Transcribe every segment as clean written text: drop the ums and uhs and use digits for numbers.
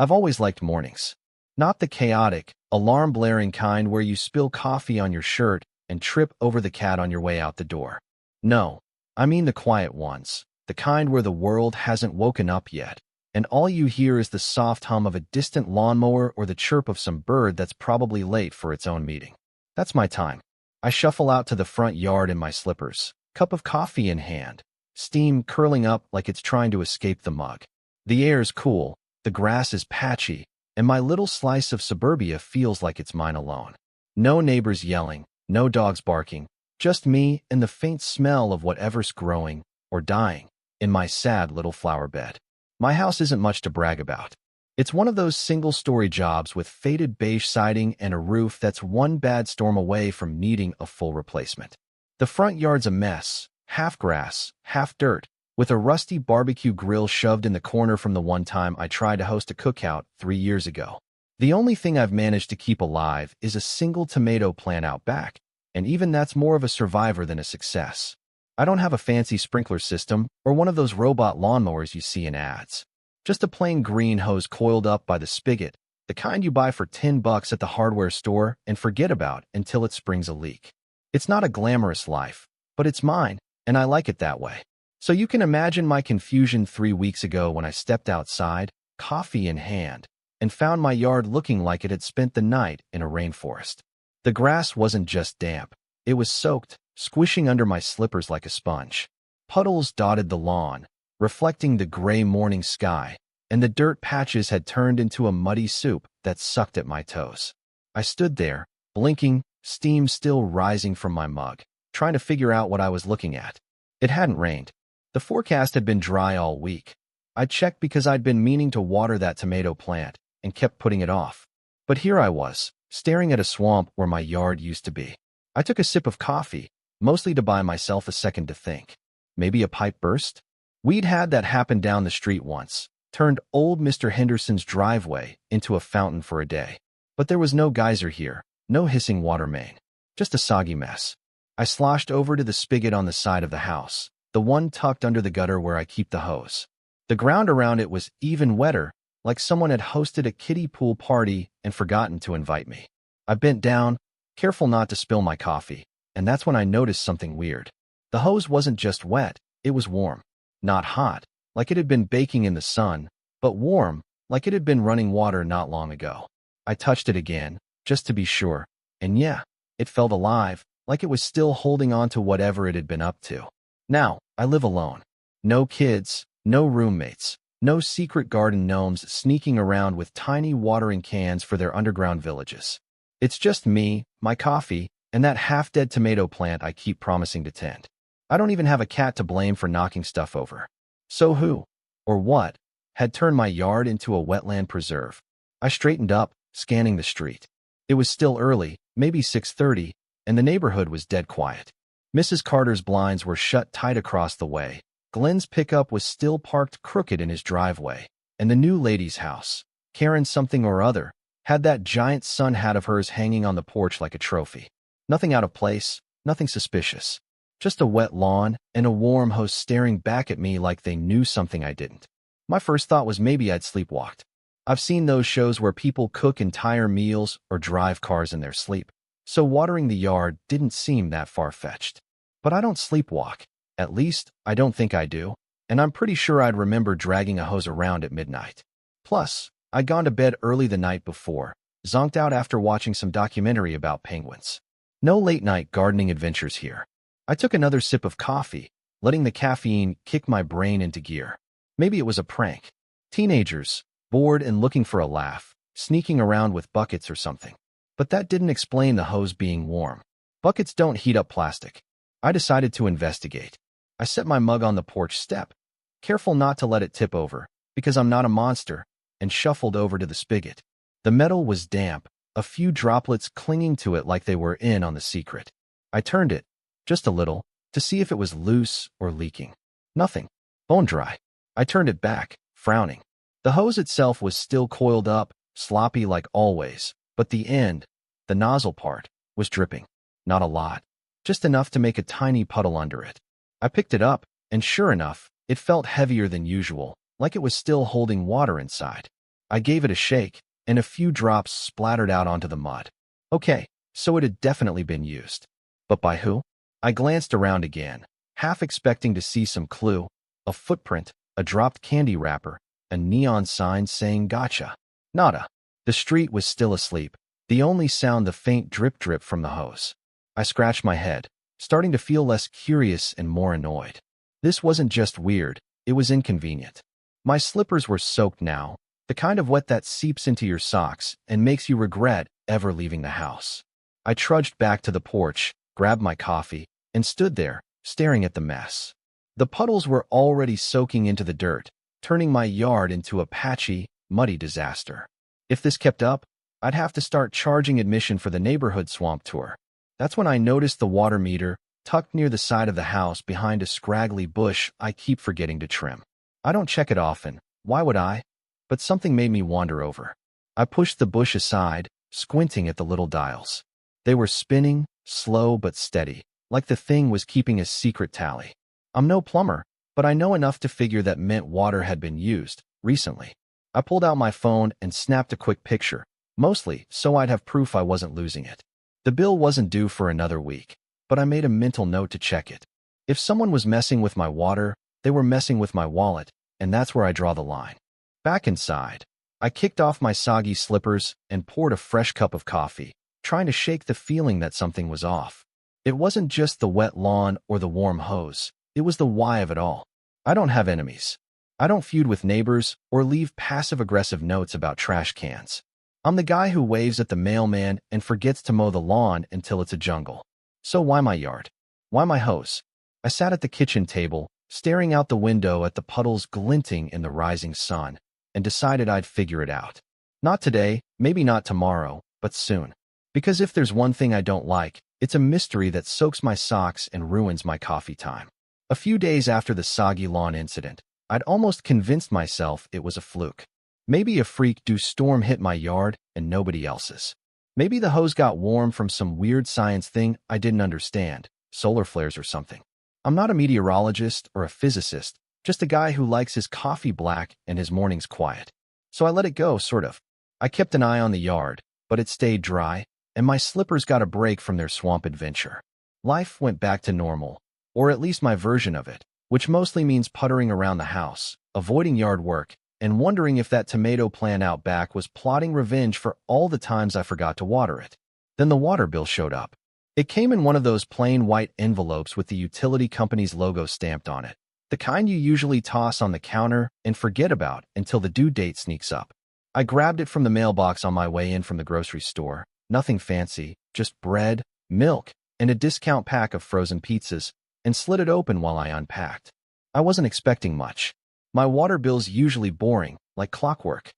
I've always liked mornings. Not the chaotic, alarm-blaring kind where you spill coffee on your shirt and trip over the cat on your way out the door. No, I mean the quiet ones, the kind where the world hasn't woken up yet, and all you hear is the soft hum of a distant lawnmower or the chirp of some bird that's probably late for its own meeting. That's my time. I shuffle out to the front yard in my slippers, cup of coffee in hand, steam curling up like it's trying to escape the mug. The air's cool, the grass is patchy, and my little slice of suburbia feels like it's mine alone. No neighbors yelling, no dogs barking, just me and the faint smell of whatever's growing or dying in my sad little flower bed. My house isn't much to brag about. It's one of those single-story jobs with faded beige siding and a roof that's one bad storm away from needing a full replacement. The front yard's a mess, half grass, half dirt, with a rusty barbecue grill shoved in the corner from the one time I tried to host a cookout 3 years ago. The only thing I've managed to keep alive is a single tomato plant out back, and even that's more of a survivor than a success. I don't have a fancy sprinkler system or one of those robot lawnmowers you see in ads. Just a plain green hose coiled up by the spigot, the kind you buy for $10 at the hardware store and forget about until it springs a leak. It's not a glamorous life, but it's mine, and I like it that way. So you can imagine my confusion 3 weeks ago when I stepped outside, coffee in hand, and found my yard looking like it had spent the night in a rainforest. The grass wasn't just damp, it was soaked, squishing under my slippers like a sponge. Puddles dotted the lawn, reflecting the gray morning sky, and the dirt patches had turned into a muddy soup that sucked at my toes. I stood there, blinking, steam still rising from my mug, trying to figure out what I was looking at. It hadn't rained. The forecast had been dry all week. I checked because I'd been meaning to water that tomato plant and kept putting it off. But here I was, staring at a swamp where my yard used to be. I took a sip of coffee, mostly to buy myself a second to think. Maybe a pipe burst? We'd had that happen down the street once, turned old Mr. Henderson's driveway into a fountain for a day. But there was no geyser here, no hissing water main, just a soggy mess. I sloshed over to the spigot on the side of the house, the one tucked under the gutter where I keep the hose. The ground around it was even wetter, like someone had hosted a kiddie pool party and forgotten to invite me. I bent down, careful not to spill my coffee, and that's when I noticed something weird. The hose wasn't just wet, it was warm. Not hot, like it had been baking in the sun, but warm, like it had been running water not long ago. I touched it again, just to be sure, and yeah, it felt alive, like it was still holding on to whatever it had been up to. Now, I live alone. No kids, no roommates, no secret garden gnomes sneaking around with tiny watering cans for their underground villages. It's just me, my coffee, and that half-dead tomato plant I keep promising to tend. I don't even have a cat to blame for knocking stuff over. So who, or what, had turned my yard into a wetland preserve? I straightened up, scanning the street. It was still early, maybe 6:30, and the neighborhood was dead quiet. Mrs. Carter's blinds were shut tight across the way. Glenn's pickup was still parked crooked in his driveway, and the new lady's house, Karen something or other, had that giant sun hat of hers hanging on the porch like a trophy. Nothing out of place, nothing suspicious. Just a wet lawn and a warm host staring back at me like they knew something I didn't. My first thought was maybe I'd sleepwalked. I've seen those shows where people cook entire meals or drive cars in their sleep, so watering the yard didn't seem that far-fetched. But I don't sleepwalk. At least, I don't think I do, and I'm pretty sure I'd remember dragging a hose around at midnight. Plus, I'd gone to bed early the night before, zonked out after watching some documentary about penguins. No late-night gardening adventures here. I took another sip of coffee, letting the caffeine kick my brain into gear. Maybe it was a prank. Teenagers, bored and looking for a laugh, sneaking around with buckets or something. But that didn't explain the hose being warm. Buckets don't heat up plastic. I decided to investigate. I set my mug on the porch step, careful not to let it tip over, because I'm not a monster, and shuffled over to the spigot. The metal was damp, a few droplets clinging to it like they were in on the secret. I turned it, just a little, to see if it was loose or leaking. Nothing. Bone dry. I turned it back, frowning. The hose itself was still coiled up, sloppy like always, but the end, the nozzle part, was dripping. Not a lot. Just enough to make a tiny puddle under it. I picked it up, and sure enough, it felt heavier than usual, like it was still holding water inside. I gave it a shake, and a few drops splattered out onto the mud. Okay, so it had definitely been used. But by who? I glanced around again, half expecting to see some clue, a footprint, a dropped candy wrapper, a neon sign saying gotcha. Nada. The street was still asleep, the only sound the faint drip-drip from the hose. I scratched my head, starting to feel less curious and more annoyed. This wasn't just weird, it was inconvenient. My slippers were soaked now, the kind of wet that seeps into your socks and makes you regret ever leaving the house. I trudged back to the porch, grabbed my coffee, and stood there, staring at the mess. The puddles were already soaking into the dirt, turning my yard into a patchy, muddy disaster. If this kept up, I'd have to start charging admission for the neighborhood swamp tour. That's when I noticed the water meter, tucked near the side of the house behind a scraggly bush I keep forgetting to trim. I don't check it often, why would I? But something made me wander over. I pushed the bush aside, squinting at the little dials. They were spinning, slow but steady, like the thing was keeping a secret tally. I'm no plumber, but I know enough to figure that meant water had been used, recently. I pulled out my phone and snapped a quick picture, mostly so I'd have proof I wasn't losing it. The bill wasn't due for another week, but I made a mental note to check it. If someone was messing with my water, they were messing with my wallet, and that's where I draw the line. Back inside, I kicked off my soggy slippers and poured a fresh cup of coffee, trying to shake the feeling that something was off. It wasn't just the wet lawn or the warm hose, it was the why of it all. I don't have enemies. I don't feud with neighbors or leave passive-aggressive notes about trash cans. I'm the guy who waves at the mailman and forgets to mow the lawn until it's a jungle. So why my yard? Why my hose? I sat at the kitchen table, staring out the window at the puddles glinting in the rising sun, and decided I'd figure it out. Not today, maybe not tomorrow, but soon. Because if there's one thing I don't like, it's a mystery that soaks my socks and ruins my coffee time. A few days after the soggy lawn incident, I'd almost convinced myself it was a fluke. Maybe a freak-due storm hit my yard and nobody else's. Maybe the hose got warm from some weird science thing I didn't understand, solar flares or something. I'm not a meteorologist or a physicist, just a guy who likes his coffee black and his mornings quiet. So I let it go, sort of. I kept an eye on the yard, but it stayed dry, and my slippers got a break from their swamp adventure. Life went back to normal, or at least my version of it, which mostly means puttering around the house, avoiding yard work, and wondering if that tomato plant out back was plotting revenge for all the times I forgot to water it. Then the water bill showed up. It came in one of those plain white envelopes with the utility company's logo stamped on it, the kind you usually toss on the counter and forget about until the due date sneaks up. I grabbed it from the mailbox on my way in from the grocery store. Nothing fancy, just bread, milk, and a discount pack of frozen pizzas, and slid it open while I unpacked. I wasn't expecting much. My water bill's usually boring, like clockwork.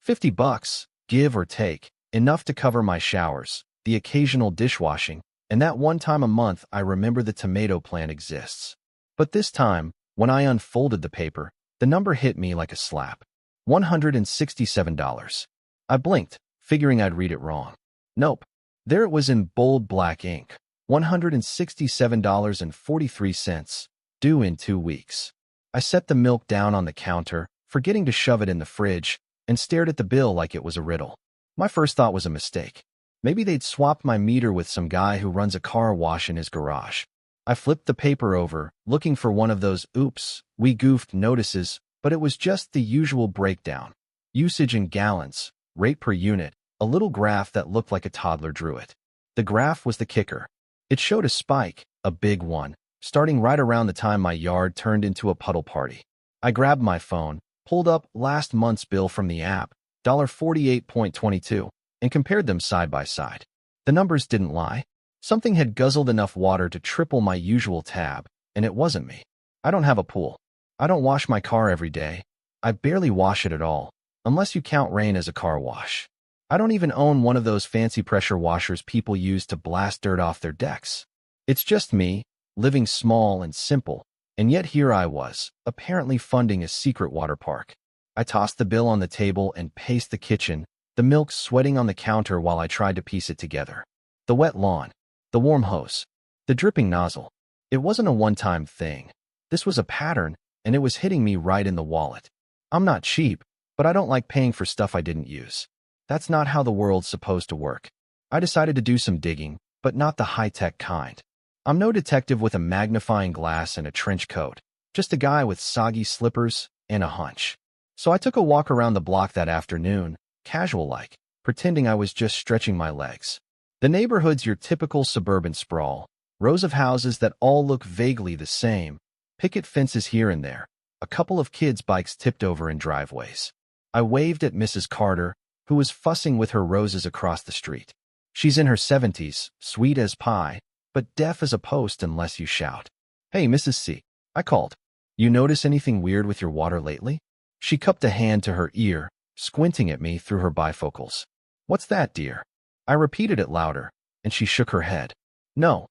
$50, give or take, enough to cover my showers, the occasional dishwashing, and that one time a month I remember the tomato plant exists. But this time, when I unfolded the paper, the number hit me like a slap. $167. I blinked, figuring I'd read it wrong. Nope. There it was in bold black ink. $167.43, due in 2 weeks. I set the milk down on the counter, forgetting to shove it in the fridge, and stared at the bill like it was a riddle. My first thought was a mistake. Maybe they'd swapped my meter with some guy who runs a car wash in his garage. I flipped the paper over, looking for one of those oops, we goofed notices, but it was just the usual breakdown. Usage in gallons, rate per unit, a little graph that looked like a toddler drew it. The graph was the kicker. It showed a spike, a big one, starting right around the time my yard turned into a puddle party. I grabbed my phone, pulled up last month's bill from the app, $48.22, and compared them side by side. The numbers didn't lie. Something had guzzled enough water to triple my usual tab, and it wasn't me. I don't have a pool. I don't wash my car every day. I barely wash it at all, unless you count rain as a car wash. I don't even own one of those fancy pressure washers people use to blast dirt off their decks. It's just me, living small and simple, and yet here I was, apparently funding a secret water park. I tossed the bill on the table and paced the kitchen, the milk sweating on the counter while I tried to piece it together. The wet lawn, the warm hose, the dripping nozzle. It wasn't a one-time thing. This was a pattern, and it was hitting me right in the wallet. I'm not cheap, but I don't like paying for stuff I didn't use. That's not how the world's supposed to work. I decided to do some digging, but not the high-tech kind. I'm no detective with a magnifying glass and a trench coat, just a guy with soggy slippers and a hunch. So I took a walk around the block that afternoon, casual-like, pretending I was just stretching my legs. The neighborhood's your typical suburban sprawl, rows of houses that all look vaguely the same, picket fences here and there, a couple of kids' bikes tipped over in driveways. I waved at Mrs. Carter, who was fussing with her roses across the street. She's in her 70s, sweet as pie, but deaf as a post unless you shout. "Hey, Mrs. C," I called. "You notice anything weird with your water lately?" She cupped a hand to her ear, squinting at me through her bifocals. "What's that, dear?" I repeated it louder, and she shook her head. No,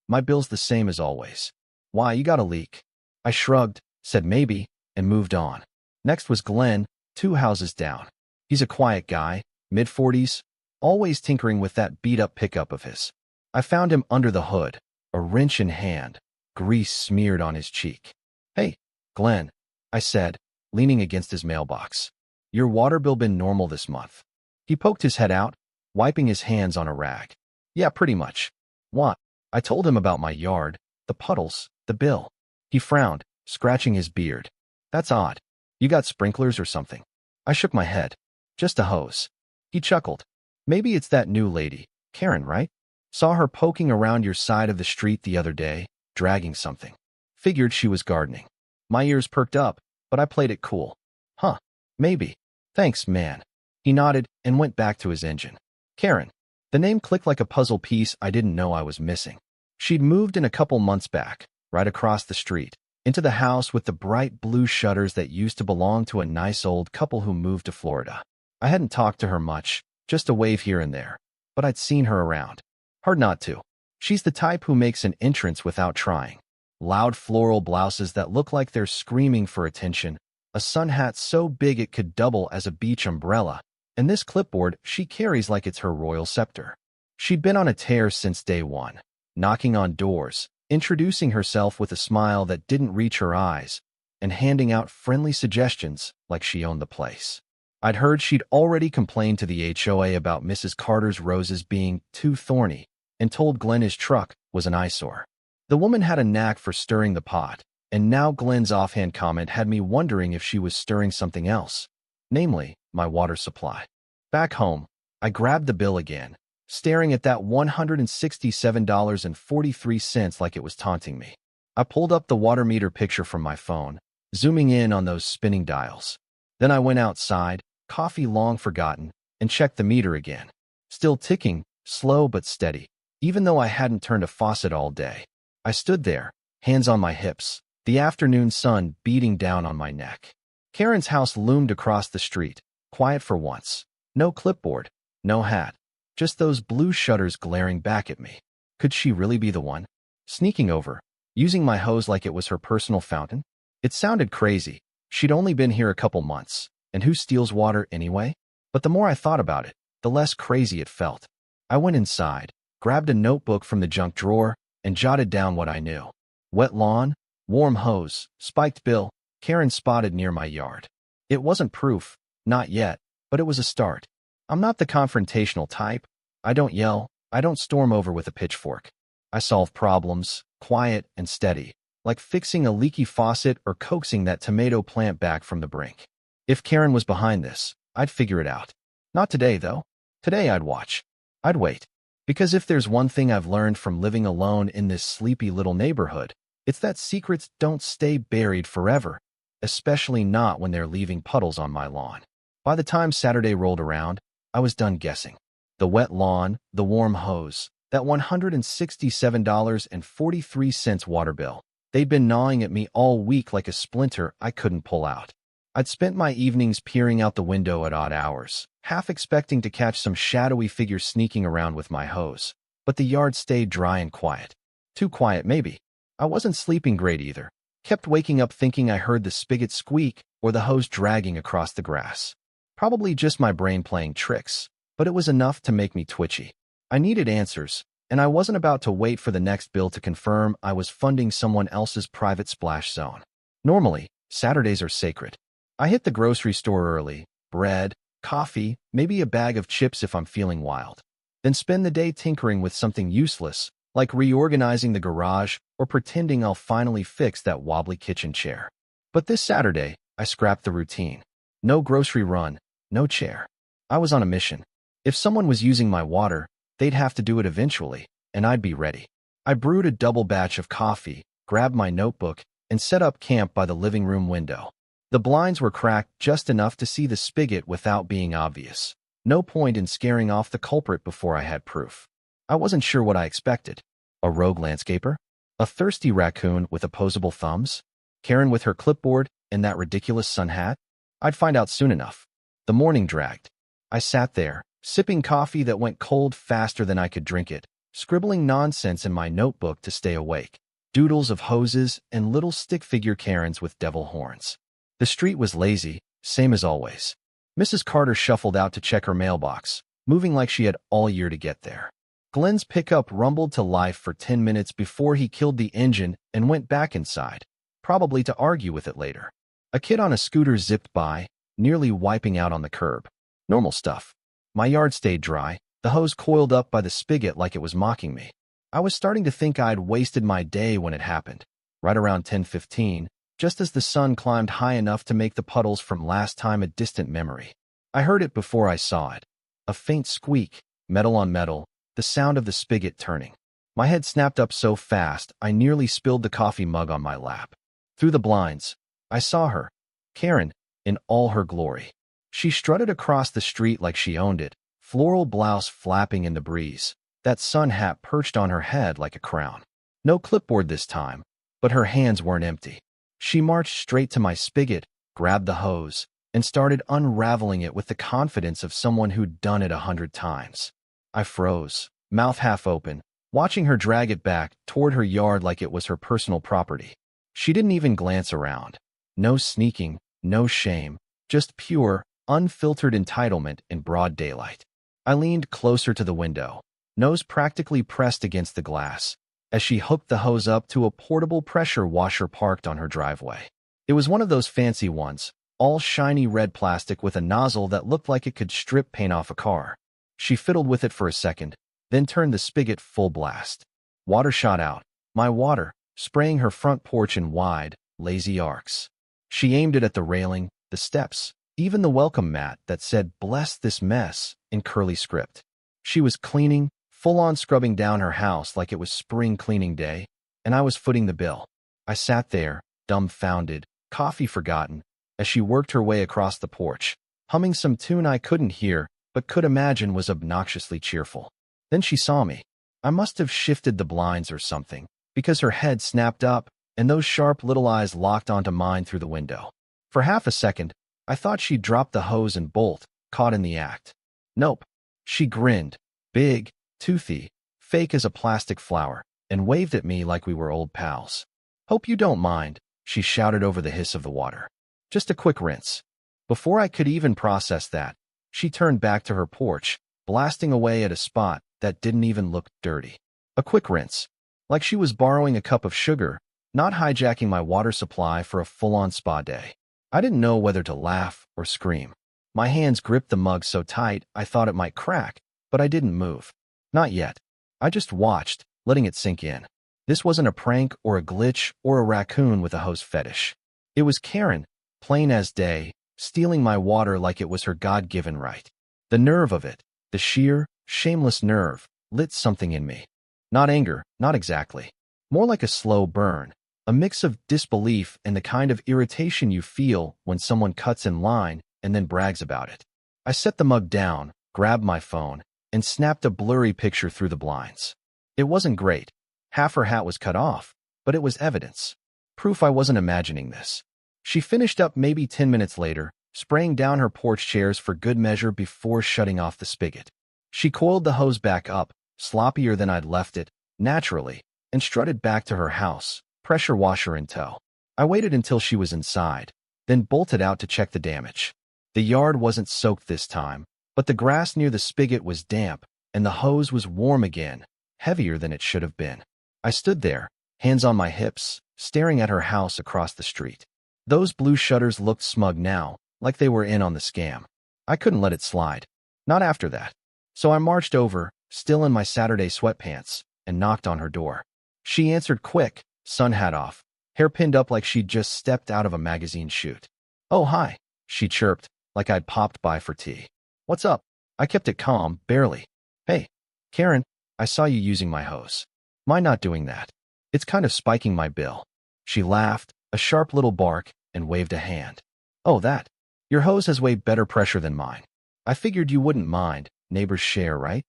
my bill's the same as always." "Why, you got a leak?" I shrugged, said maybe, and moved on. Next was Glenn, 2 houses down. He's a quiet guy, mid-40s, always tinkering with that beat-up pickup of his. I found him under the hood, a wrench in hand, grease smeared on his cheek. "Hey, Glenn," I said, leaning against his mailbox. "Your water bill been normal this month?" He poked his head out, wiping his hands on a rag. "Yeah, pretty much." "What?" I told him about my yard, the puddles, the bill. He frowned, scratching his beard. "That's odd. You got sprinklers or something?" I shook my head. "Just a hose." He chuckled. "Maybe it's that new lady, Karen, right? Saw her poking around your side of the street the other day, dragging something. Figured she was gardening." My ears perked up, but I played it cool. "Huh, maybe. Thanks, man." He nodded and went back to his engine. Karen. The name clicked like a puzzle piece I didn't know I was missing. She'd moved in a couple months back, right across the street, into the house with the bright blue shutters that used to belong to a nice old couple who moved to Florida. I hadn't talked to her much, just a wave here and there, but I'd seen her around. Hard not to. She's the type who makes an entrance without trying. Loud floral blouses that look like they're screaming for attention, a sun hat so big it could double as a beach umbrella, and this clipboard she carries like it's her royal scepter. She'd been on a tear since day one, knocking on doors, introducing herself with a smile that didn't reach her eyes, and handing out friendly suggestions like she owned the place. I'd heard she'd already complained to the HOA about Mrs. Carter's roses being too thorny, and told Glenn his truck was an eyesore. The woman had a knack for stirring the pot, and now Glenn's offhand comment had me wondering if she was stirring something else, namely, my water supply. Back home, I grabbed the bill again, staring at that $167.43 like it was taunting me. I pulled up the water meter picture from my phone, zooming in on those spinning dials. Then I went outside, coffee long forgotten, and checked the meter again. Still ticking, slow but steady, even though I hadn't turned a faucet all day. I stood there, hands on my hips, the afternoon sun beating down on my neck. Karen's house loomed across the street, quiet for once. No clipboard, no hat, just those blue shutters glaring back at me. Could she really be the one? Sneaking over, using my hose like it was her personal fountain? It sounded crazy. She'd only been here a couple months, and who steals water anyway? But the more I thought about it, the less crazy it felt. I went inside, grabbed a notebook from the junk drawer, and jotted down what I knew. Wet lawn, warm hose, spiked bill, Karen spotted near my yard. It wasn't proof, not yet, but it was a start. I'm not the confrontational type. I don't yell, I don't storm over with a pitchfork. I solve problems, quiet and steady, like fixing a leaky faucet or coaxing that tomato plant back from the brink. If Karen was behind this, I'd figure it out. Not today, though. Today I'd watch. I'd wait. Because if there's one thing I've learned from living alone in this sleepy little neighborhood, it's that secrets don't stay buried forever, especially not when they're leaving puddles on my lawn. By the time Saturday rolled around, I was done guessing. The wet lawn, the warm hose, that $167.43 water bill. They'd been gnawing at me all week like a splinter I couldn't pull out. I'd spent my evenings peering out the window at odd hours, half expecting to catch some shadowy figure sneaking around with my hose. But the yard stayed dry and quiet. Too quiet, maybe. I wasn't sleeping great either. Kept waking up thinking I heard the spigot squeak or the hose dragging across the grass. Probably just my brain playing tricks, but it was enough to make me twitchy. I needed answers, and I wasn't about to wait for the next bill to confirm I was funding someone else's private splash zone. Normally, Saturdays are sacred. I hit the grocery store early, bread, coffee, maybe a bag of chips if I'm feeling wild. Then spend the day tinkering with something useless, like reorganizing the garage or pretending I'll finally fix that wobbly kitchen chair. But this Saturday, I scrapped the routine. No grocery run, no chair. I was on a mission. If someone was using my water, they'd have to do it eventually, and I'd be ready. I brewed a double batch of coffee, grabbed my notebook, and set up camp by the living room window. The blinds were cracked just enough to see the spigot without being obvious. No point in scaring off the culprit before I had proof. I wasn't sure what I expected. A rogue landscaper? A thirsty raccoon with opposable thumbs? Karen with her clipboard and that ridiculous sun hat? I'd find out soon enough. The morning dragged. I sat there, sipping coffee that went cold faster than I could drink it, scribbling nonsense in my notebook to stay awake. Doodles of hoses and little stick figure Karens with devil horns. The street was lazy, same as always. Mrs. Carter shuffled out to check her mailbox, moving like she had all year to get there. Glenn's pickup rumbled to life for 10 minutes before he killed the engine and went back inside, probably to argue with it later. A kid on a scooter zipped by, nearly wiping out on the curb. Normal stuff. My yard stayed dry, the hose coiled up by the spigot like it was mocking me. I was starting to think I'd wasted my day when it happened. Right around 10:15, just as the sun climbed high enough to make the puddles from last time a distant memory. I heard it before I saw it. A faint squeak, metal on metal, the sound of the spigot turning. My head snapped up so fast I nearly spilled the coffee mug on my lap. Through the blinds, I saw her, Karen, in all her glory. She strutted across the street like she owned it, floral blouse flapping in the breeze, that sun hat perched on her head like a crown. No clipboard this time, but her hands weren't empty. She marched straight to my spigot, grabbed the hose, and started unraveling it with the confidence of someone who'd done it 100 times. I froze, mouth half open, watching her drag it back toward her yard like it was her personal property. She didn't even glance around. No sneaking, no shame, just pure, unfiltered entitlement in broad daylight. I leaned closer to the window, nose practically pressed against the glass, as she hooked the hose up to a portable pressure washer parked on her driveway. It was one of those fancy ones, all shiny red plastic with a nozzle that looked like it could strip paint off a car. She fiddled with it for a second, then turned the spigot full blast. Water shot out, my water, spraying her front porch in wide, lazy arcs. She aimed it at the railing, the steps, even the welcome mat that said "Bless this mess" in curly script. She was cleaning, full-on scrubbing down her house like it was spring cleaning day, and I was footing the bill. I sat there, dumbfounded, coffee forgotten, as she worked her way across the porch, humming some tune I couldn't hear but could imagine was obnoxiously cheerful. Then she saw me. I must have shifted the blinds or something, because her head snapped up and those sharp little eyes locked onto mine through the window. For half a second, I thought she'd dropped the hose and bolt, caught in the act. Nope. She grinned, big, toothy, fake as a plastic flower, and waved at me like we were old pals. "Hope you don't mind," she shouted over the hiss of the water. "Just a quick rinse." Before I could even process that, she turned back to her porch, blasting away at a spot that didn't even look dirty. A quick rinse. Like she was borrowing a cup of sugar, not hijacking my water supply for a full-on spa day. I didn't know whether to laugh or scream. My hands gripped the mug so tight I thought it might crack, but I didn't move. Not yet. I just watched, letting it sink in. This wasn't a prank or a glitch or a raccoon with a hose fetish. It was Karen, plain as day, stealing my water like it was her God-given right. The nerve of it, the sheer, shameless nerve, lit something in me. Not anger, not exactly. More like a slow burn, a mix of disbelief and the kind of irritation you feel when someone cuts in line and then brags about it. I set the mug down, grabbed my phone, and snapped a blurry picture through the blinds. It wasn't great. Half her hat was cut off, but it was evidence. Proof I wasn't imagining this. She finished up maybe 10 minutes later, spraying down her porch chairs for good measure before shutting off the spigot. She coiled the hose back up, sloppier than I'd left it, naturally, and strutted back to her house, pressure washer in tow. I waited until she was inside, then bolted out to check the damage. The yard wasn't soaked this time, but the grass near the spigot was damp, and the hose was warm again, heavier than it should have been. I stood there, hands on my hips, staring at her house across the street. Those blue shutters looked smug now, like they were in on the scam. I couldn't let it slide. Not after that. So I marched over, still in my Saturday sweatpants, and knocked on her door. She answered quick, sun hat off, hair pinned up like she'd just stepped out of a magazine shoot. "Oh, hi," she chirped, like I'd popped by for tea. "What's up?" I kept it calm, barely. "Hey, Karen, I saw you using my hose. Mind not doing that? It's kind of spiking my bill." She laughed, a sharp little bark, and waved a hand. "Oh, that. Your hose has way better pressure than mine. I figured you wouldn't mind. Neighbors share, right?"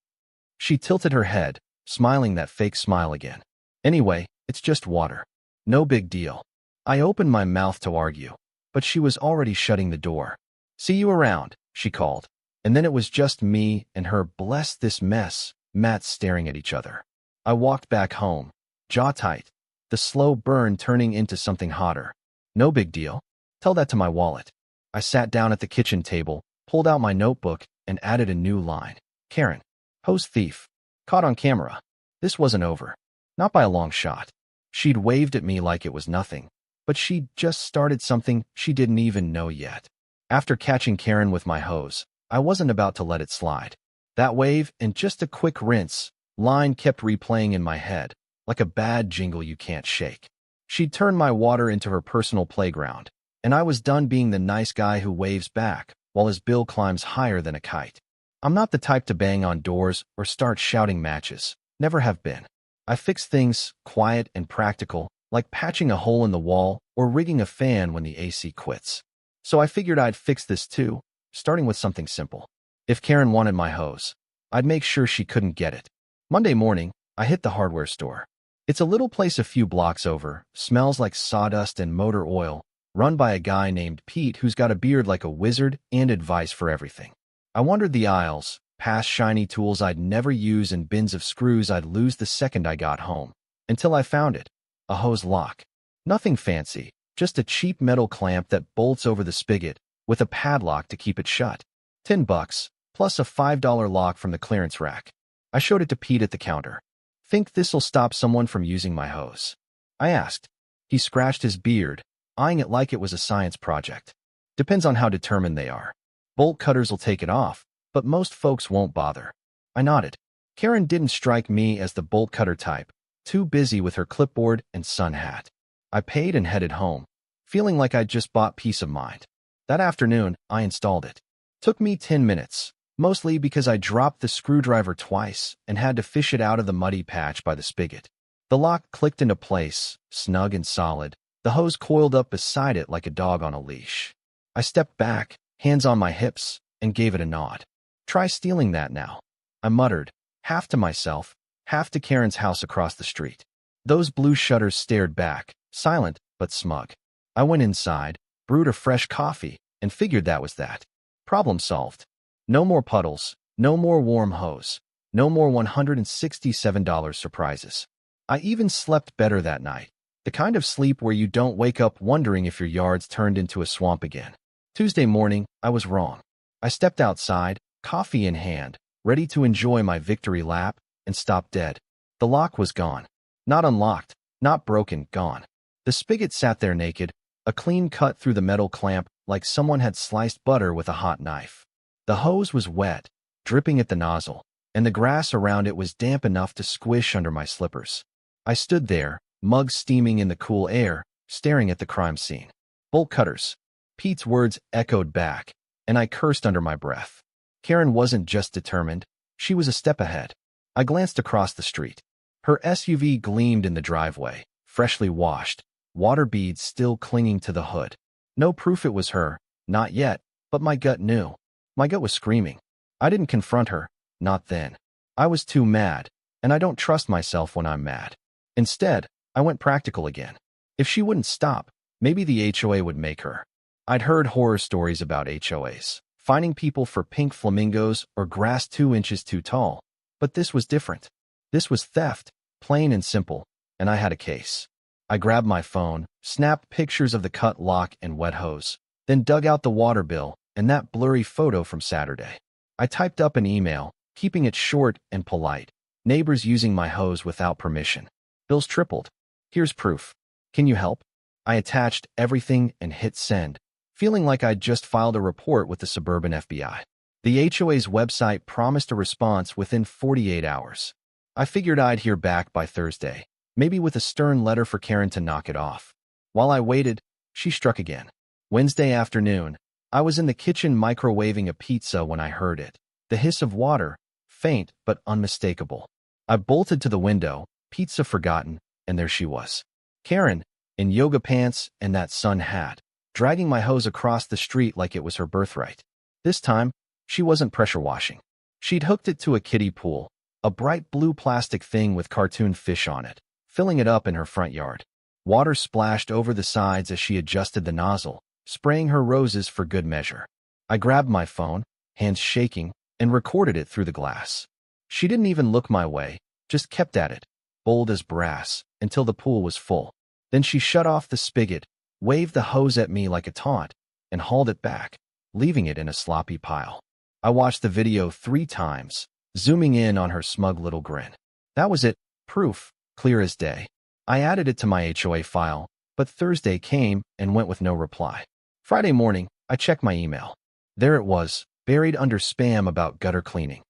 She tilted her head, smiling that fake smile again. "Anyway, it's just water. No big deal." I opened my mouth to argue, but she was already shutting the door. "See you around," she called. And then it was just me and her, bless this mess, Matt, staring at each other. I walked back home, jaw tight, the slow burn turning into something hotter. No big deal. Tell that to my wallet. I sat down at the kitchen table, pulled out my notebook, and added a new line. "Karen, hose thief. Caught on camera." This wasn't over. Not by a long shot. She'd waved at me like it was nothing, but she'd just started something she didn't even know yet. After catching Karen with my hose, I wasn't about to let it slide. That wave and just a quick rinse line kept replaying in my head, like a bad jingle you can't shake. She'd turned my water into her personal playground, and I was done being the nice guy who waves back while his bill climbs higher than a kite. I'm not the type to bang on doors or start shouting matches. Never have been. I fix things quiet and practical, like patching a hole in the wall or rigging a fan when the AC quits. So I figured I'd fix this too, starting with something simple. If Karen wanted my hose, I'd make sure she couldn't get it. Monday morning, I hit the hardware store. It's a little place a few blocks over, smells like sawdust and motor oil, run by a guy named Pete who's got a beard like a wizard and advice for everything. I wandered the aisles, past shiny tools I'd never use and bins of screws I'd lose the second I got home, until I found it. A hose lock. Nothing fancy, just a cheap metal clamp that bolts over the spigot, with a padlock to keep it shut. $10, plus a $5 lock from the clearance rack. I showed it to Pete at the counter. "Think this'll stop someone from using my hose?" I asked. He scratched his beard, eyeing it like it was a science project. "Depends on how determined they are. Bolt cutters will take it off, but most folks won't bother." I nodded. Karen didn't strike me as the bolt cutter type, too busy with her clipboard and sun hat. I paid and headed home, feeling like I'd just bought peace of mind. That afternoon, I installed it. Took me 10 minutes, mostly because I dropped the screwdriver twice and had to fish it out of the muddy patch by the spigot. The lock clicked into place, snug and solid, the hose coiled up beside it like a dog on a leash. I stepped back, hands on my hips, and gave it a nod. "Try stealing that now," I muttered, half to myself, half to Karen's house across the street. Those blue shutters stared back, silent but smug. I went inside, brewed a fresh coffee, and figured that was that. Problem solved. No more puddles, no more warm hose, no more $167 surprises. I even slept better that night, the kind of sleep where you don't wake up wondering if your yard's turned into a swamp again. Tuesday morning, I was wrong. I stepped outside, coffee in hand, ready to enjoy my victory lap, and stopped dead. The lock was gone. Not unlocked, not broken, gone. The spigot sat there naked, a clean cut through the metal clamp like someone had sliced butter with a hot knife. The hose was wet, dripping at the nozzle, and the grass around it was damp enough to squish under my slippers. I stood there, mug steaming in the cool air, staring at the crime scene. "Bolt cutters." Pete's words echoed back, and I cursed under my breath. Karen wasn't just determined, she was a step ahead. I glanced across the street. Her SUV gleamed in the driveway, freshly washed, water beads still clinging to the hood. No proof it was her, not yet, but my gut knew. My gut was screaming. I didn't confront her, not then. I was too mad, and I don't trust myself when I'm mad. Instead, I went practical again. If she wouldn't stop, maybe the HOA would make her. I'd heard horror stories about HOAs, finding people for pink flamingos or grass 2 inches too tall. But this was different. This was theft, plain and simple, and I had a case. I grabbed my phone, snapped pictures of the cut lock and wet hose, then dug out the water bill and that blurry photo from Saturday. I typed up an email, keeping it short and polite. "Neighbors using my hose without permission. Bills tripled. Here's proof. Can you help?" I attached everything and hit send, feeling like I'd just filed a report with the suburban FBI. The HOA's website promised a response within 48 hours. I figured I'd hear back by Thursday, maybe with a stern letter for Karen to knock it off. While I waited, she struck again. Wednesday afternoon, I was in the kitchen microwaving a pizza when I heard it. The hiss of water, faint but unmistakable. I bolted to the window, pizza forgotten, and there she was. Karen, in yoga pants and that sun hat, dragging my hose across the street like it was her birthright. This time, she wasn't pressure washing. She'd hooked it to a kiddie pool, a bright blue plastic thing with cartoon fish on it, filling it up in her front yard. Water splashed over the sides as she adjusted the nozzle, spraying her roses for good measure. I grabbed my phone, hands shaking, and recorded it through the glass. She didn't even look my way, just kept at it, bold as brass, until the pool was full. Then she shut off the spigot, waved the hose at me like a taunt, and hauled it back, leaving it in a sloppy pile. I watched the video 3 times, zooming in on her smug little grin. That was it, proof, clear as day. I added it to my HOA file, but Thursday came and went with no reply. Friday morning, I checked my email. There it was, buried under spam about gutter cleaning.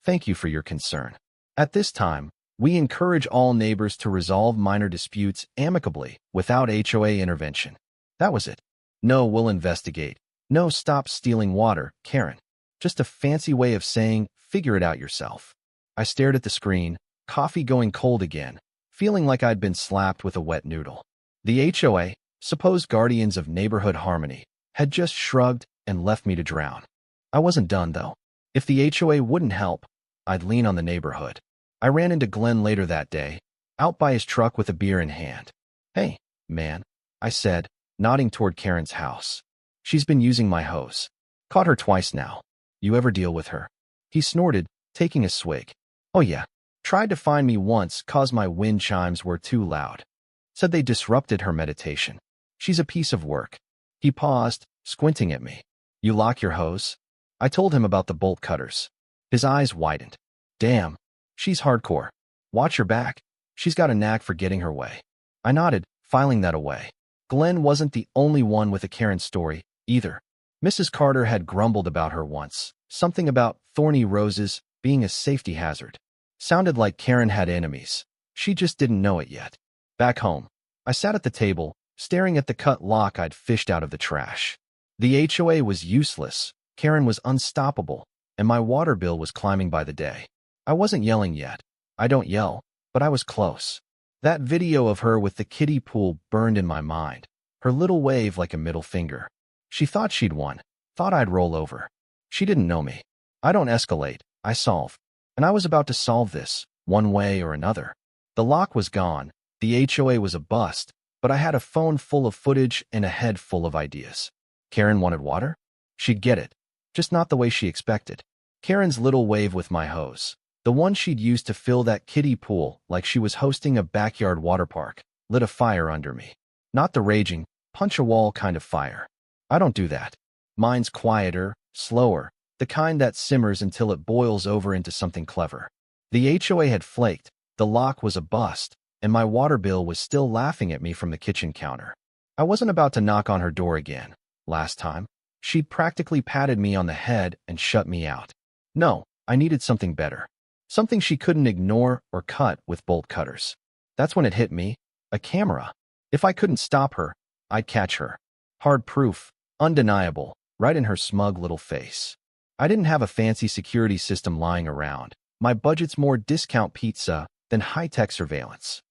Thank you for your concern. At this time, we encourage all neighbors to resolve minor disputes amicably without HOA intervention. That was it. No, we'll investigate. No, stop stealing water, Karen. Just a fancy way of saying, figure it out yourself. I stared at the screen, coffee going cold again, feeling like I'd been slapped with a wet noodle. The HOA, supposed guardians of neighborhood harmony, had just shrugged and left me to drown. I wasn't done, though. If the HOA wouldn't help, I'd lean on the neighborhood. I ran into Glenn later that day, out by his truck with a beer in hand. Hey, man, I said, nodding toward Karen's house. She's been using my hose. Caught her twice now. You ever deal with her? He snorted, taking a swig. Oh yeah. Tried to find me once cause my wind chimes were too loud. Said they disrupted her meditation. She's a piece of work. He paused, squinting at me. You lock your hose? I told him about the bolt cutters. His eyes widened. Damn, she's hardcore. Watch your back. She's got a knack for getting her way. I nodded, filing that away. Glenn wasn't the only one with a Karen story, either. Mrs. Carter had grumbled about her once, something about thorny roses being a safety hazard. Sounded like Karen had enemies. She just didn't know it yet. Back home, I sat at the table, staring at the cut lock I'd fished out of the trash. The HOA was useless, Karen was unstoppable, and my water bill was climbing by the day. I wasn't yelling yet. I don't yell, but I was close. That video of her with the kiddie pool burned in my mind, her little wave like a middle finger. She thought she'd won, thought I'd roll over. She didn't know me. I don't escalate, I solve. And I was about to solve this, one way or another. The lock was gone, the HOA was a bust, but I had a phone full of footage and a head full of ideas. Karen wanted water? She'd get it, just not the way she expected. Karen's little wave with my hose, the one she'd used to fill that kiddie pool like she was hosting a backyard water park, lit a fire under me. Not the raging, punch-a-wall kind of fire. I don't do that. Mine's quieter, slower, the kind that simmers until it boils over into something clever. The HOA had flaked, the lock was a bust, and my water bill was still laughing at me from the kitchen counter. I wasn't about to knock on her door again. Last time, she'd practically patted me on the head and shut me out. No, I needed something better. Something she couldn't ignore or cut with bolt cutters. That's when it hit me. A camera. If I couldn't stop her, I'd catch her. Hard proof, undeniable, right in her smug little face. I didn't have a fancy security system lying around. My budget's more discount pizza than high-tech surveillance.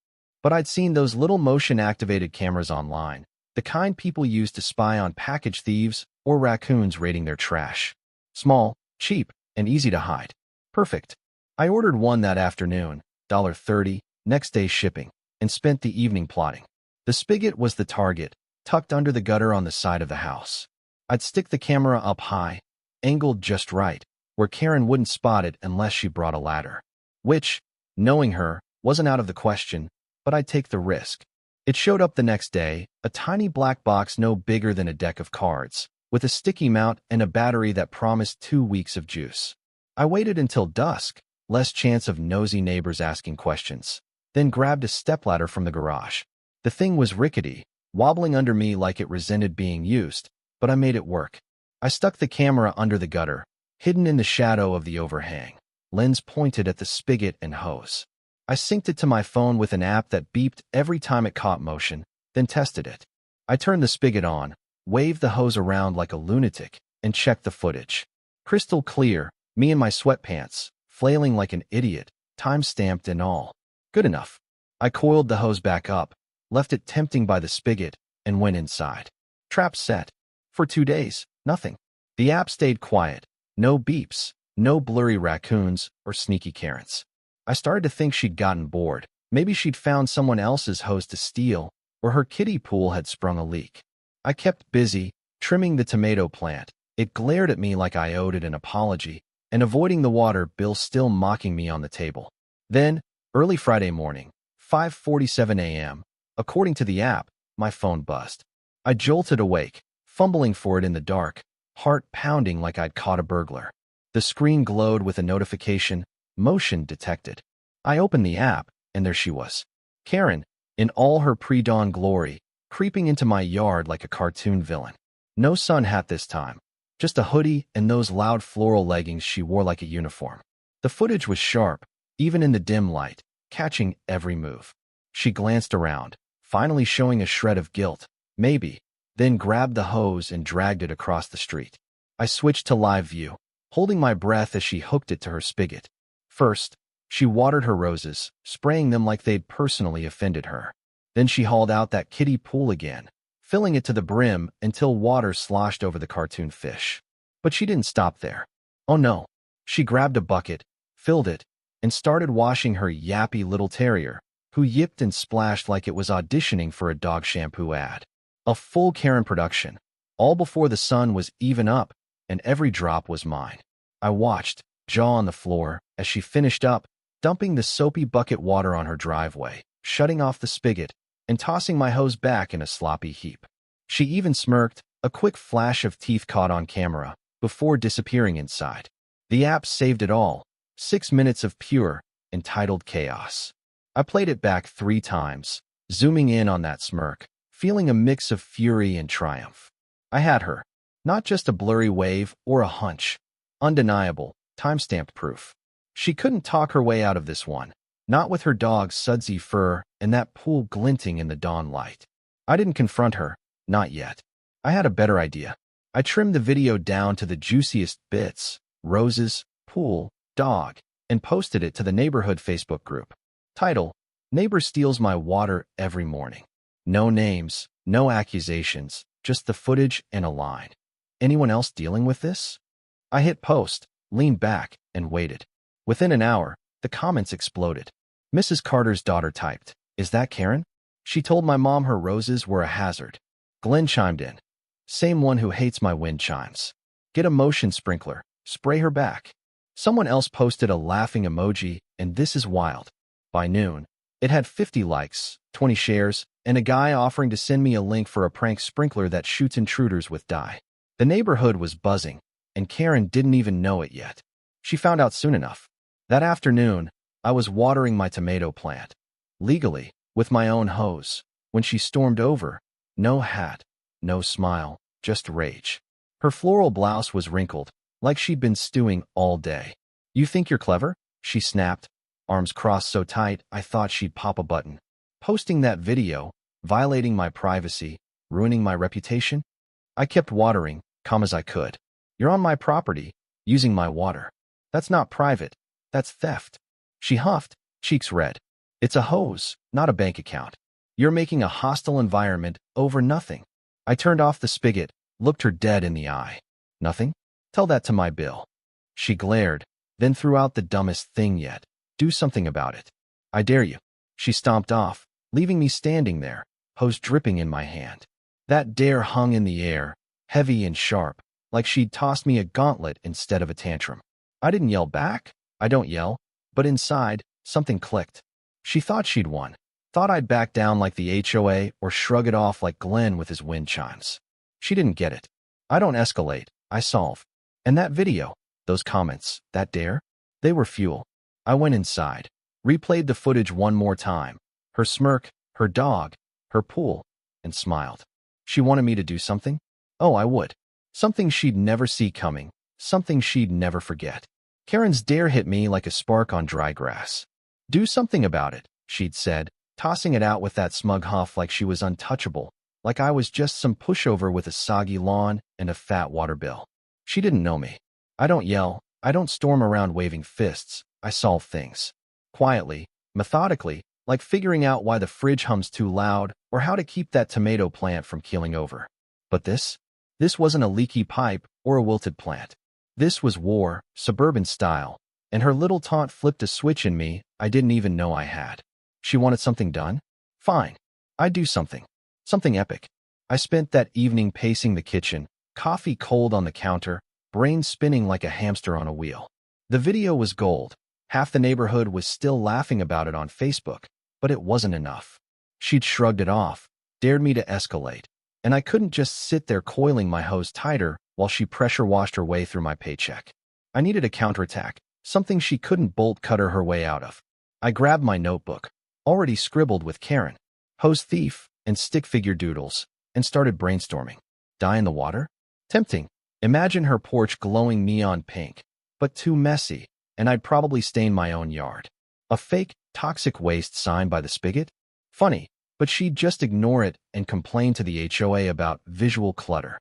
But I'd seen those little motion-activated cameras online, the kind people use to spy on package thieves or raccoons raiding their trash. Small, cheap, and easy to hide. Perfect. I ordered one that afternoon, $1.30, next day shipping, and spent the evening plotting. The spigot was the target, tucked under the gutter on the side of the house. I'd stick the camera up high, angled just right, where Karen wouldn't spot it unless she brought a ladder. Which, knowing her, wasn't out of the question, but I'd take the risk. It showed up the next day, a tiny black box no bigger than a deck of cards, with a sticky mount and a battery that promised 2 weeks of juice. I waited until dusk, less chance of nosy neighbors asking questions, then grabbed a stepladder from the garage. The thing was rickety, wobbling under me like it resented being used, but I made it work. I stuck the camera under the gutter, hidden in the shadow of the overhang, lens pointed at the spigot and hose. I synced it to my phone with an app that beeped every time it caught motion, then tested it. I turned the spigot on, waved the hose around like a lunatic, and checked the footage. Crystal clear, me in my sweatpants, flailing like an idiot, time-stamped and all. Good enough. I coiled the hose back up, left it tempting by the spigot, and went inside. Trap set. For 2 days, nothing. The app stayed quiet. No beeps, no blurry raccoons or sneaky Karens. I started to think she'd gotten bored. Maybe she'd found someone else's hose to steal, or her kiddie pool had sprung a leak. I kept busy, trimming the tomato plant. It glared at me like I owed it an apology, and avoiding the water bill still mocking me on the table. Then, early Friday morning, 5:47 a.m., according to the app, my phone buzzed. I jolted awake, fumbling for it in the dark, heart pounding like I'd caught a burglar. The screen glowed with a notification, motion detected. I opened the app, and there she was. Karen, in all her pre-dawn glory, creeping into my yard like a cartoon villain. No sun hat this time, just a hoodie and those loud floral leggings she wore like a uniform. The footage was sharp, even in the dim light, catching every move. She glanced around, finally showing a shred of guilt, maybe, then grabbed the hose and dragged it across the street. I switched to live view, holding my breath as she hooked it to her spigot. First, she watered her roses, spraying them like they'd personally offended her. Then she hauled out that kiddie pool again, filling it to the brim until water sloshed over the cartoon fish. But she didn't stop there. Oh no. She grabbed a bucket, filled it, and started washing her yappy little terrier, who yipped and splashed like it was auditioning for a dog shampoo ad. A full Karen production, all before the sun was even up, and every drop was mine. I watched, jaw on the floor, as she finished up, dumping the soapy bucket water on her driveway, shutting off the spigot, and tossing my hose back in a sloppy heap. She even smirked, a quick flash of teeth caught on camera, before disappearing inside. The app saved it all, 6 minutes of pure, entitled chaos. I played it back 3 times, zooming in on that smirk, feeling a mix of fury and triumph. I had her. Not just a blurry wave or a hunch. Undeniable, timestamped proof. She couldn't talk her way out of this one, not with her dog's sudsy fur and that pool glinting in the dawn light. I didn't confront her, not yet. I had a better idea. I trimmed the video down to the juiciest bits, roses, pool, dog, and posted it to the neighborhood Facebook group. Title: Neighbor steals my water every morning. No names, no accusations, just the footage and a line. Anyone else dealing with this? I hit post, leaned back, and waited. Within an hour, the comments exploded. Mrs. Carter's daughter typed, "Is that Karen? She told my mom her roses were a hazard." Glenn chimed in, "Same one who hates my wind chimes. Get a motion sprinkler, spray her back." Someone else posted a laughing emoji, and this is wild. By noon, it had 50 likes, 20 shares, and a guy offering to send me a link for a prank sprinkler that shoots intruders with dye. The neighborhood was buzzing, and Karen didn't even know it yet. She found out soon enough. That afternoon, I was watering my tomato plant, legally, with my own hose, when she stormed over. No hat, no smile, just rage. Her floral blouse was wrinkled, like she'd been stewing all day. "You think you're clever?" she snapped, arms crossed so tight I thought she'd pop a button. "Posting that video, violating my privacy, ruining my reputation?" I kept watering, calm as I could. "You're on my property, using my water. That's not private, that's theft." She huffed, cheeks red. "It's a hose, not a bank account. You're making a hostile environment over nothing." I turned off the spigot, looked her dead in the eye. "Nothing? Tell that to my bill." She glared, then threw out the dumbest thing yet. "Do something about it. I dare you." She stomped off, leaving me standing there, hose dripping in my hand. That dare hung in the air, heavy and sharp, like she'd tossed me a gauntlet instead of a tantrum. I didn't yell back. I don't yell. But inside, something clicked. She thought she'd won. Thought I'd back down like the HOA or shrug it off like Glenn with his wind chimes. She didn't get it. I don't escalate, I solve. And that video, those comments, that dare, they were fuel. I went inside, replayed the footage one more time. Her smirk, her dog, her pool. and smiled. She wanted me to do something? Oh, I would. Something she'd never see coming, something she'd never forget. Karen's dare hit me like a spark on dry grass. Do something about it, she'd said, tossing it out with that smug huff like she was untouchable, like I was just some pushover with a soggy lawn and a fat water bill. She didn't know me. I don't yell, I don't storm around waving fists, I solve things. Quietly, methodically, like figuring out why the fridge hums too loud or how to keep that tomato plant from keeling over. But this wasn't a leaky pipe or a wilted plant. This was war, suburban style, and her little taunt flipped a switch in me I didn't even know I had. She wanted something done? Fine. I'd do something. Something epic. I spent that evening pacing the kitchen, coffee cold on the counter, brain spinning like a hamster on a wheel. The video was gold. Half the neighborhood was still laughing about it on Facebook, but it wasn't enough. She'd shrugged it off, dared me to escalate, and I couldn't just sit there coiling my hose tighter while she pressure-washed her way through my paycheck. I needed a counterattack, something she couldn't bolt-cutter her way out of. I grabbed my notebook, already scribbled with Karen, hose thief, and stick figure doodles, and started brainstorming. Die in the water? Tempting. Imagine her porch glowing neon pink, but too messy, and I'd probably stain my own yard. A fake, toxic waste sign by the spigot? Funny, but she'd just ignore it and complain to the HOA about visual clutter.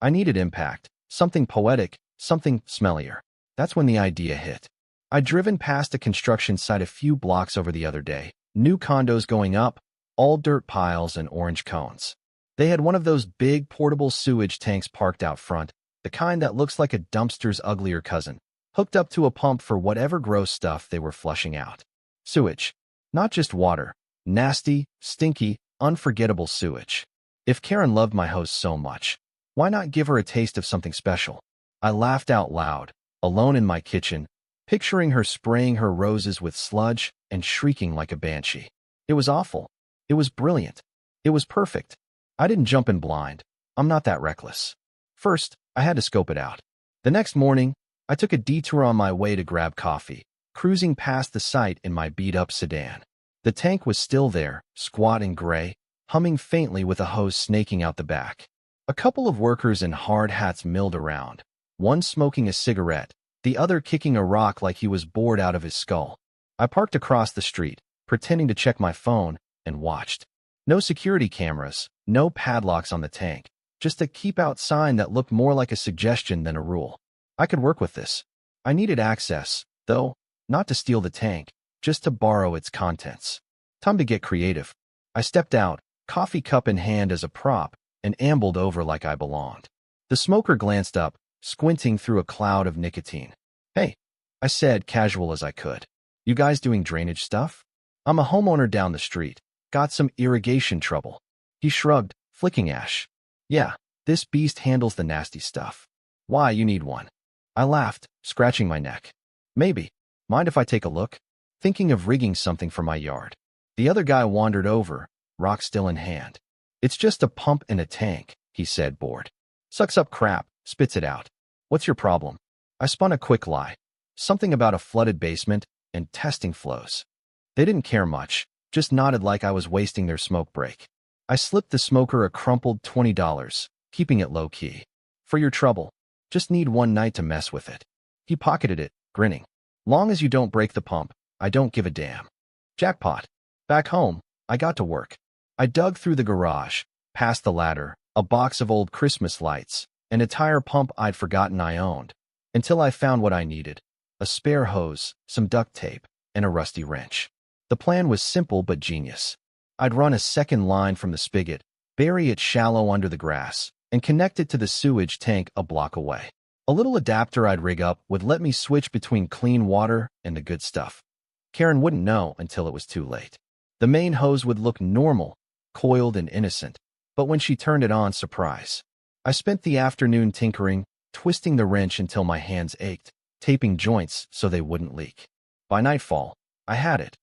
I needed impact, something poetic, something smellier. That's when the idea hit. I'd driven past a construction site a few blocks over the other day, new condos going up, all dirt piles and orange cones. They had one of those big portable sewage tanks parked out front, the kind that looks like a dumpster's uglier cousin, hooked up to a pump for whatever gross stuff they were flushing out. Sewage. Not just water. Nasty, stinky, unforgettable sewage. If Karen loved my host so much, why not give her a taste of something special? I laughed out loud, alone in my kitchen, picturing her spraying her roses with sludge and shrieking like a banshee. It was awful. It was brilliant. It was perfect. I didn't jump in blind. I'm not that reckless. First, I had to scope it out. The next morning, I took a detour on my way to grab coffee, cruising past the site in my beat-up sedan. The tank was still there, squat and gray, humming faintly with a hose snaking out the back. A couple of workers in hard hats milled around, one smoking a cigarette, the other kicking a rock like he was bored out of his skull. I parked across the street, pretending to check my phone, and watched. No security cameras, no padlocks on the tank, just a keep-out sign that looked more like a suggestion than a rule. I could work with this. I needed access, though, not to steal the tank, just to borrow its contents. Time to get creative. I stepped out, coffee cup in hand as a prop, and ambled over like I belonged. The smoker glanced up, squinting through a cloud of nicotine. Hey, I said, casual as I could. You guys doing drainage stuff? I'm a homeowner down the street. Got some irrigation trouble. He shrugged, flicking ash. Yeah, this beast handles the nasty stuff. Why, you need one? I laughed, scratching my neck. Maybe. Mind if I take a look? Thinking of rigging something for my yard. The other guy wandered over, rock still in hand. It's just a pump in a tank, he said, bored. Sucks up crap, spits it out. What's your problem? I spun a quick lie. Something about a flooded basement and testing flows. They didn't care much, just nodded like I was wasting their smoke break. I slipped the smoker a crumpled $20, keeping it low-key. For your trouble. Just need one night to mess with it. He pocketed it, grinning. Long as you don't break the pump, I don't give a damn. Jackpot. Back home, I got to work. I dug through the garage, past the ladder, a box of old Christmas lights, and a tire pump I'd forgotten I owned, until I found what I needed. A spare hose, some duct tape, and a rusty wrench. The plan was simple but genius. I'd run a second line from the spigot, bury it shallow under the grass, and connect it to the sewage tank a block away. A little adapter I'd rig up would let me switch between clean water and the good stuff. Karen wouldn't know until it was too late. The main hose would look normal, coiled and innocent, but when she turned it on, surprise. I spent the afternoon tinkering, twisting the wrench until my hands ached, taping joints so they wouldn't leak. By nightfall, I had it.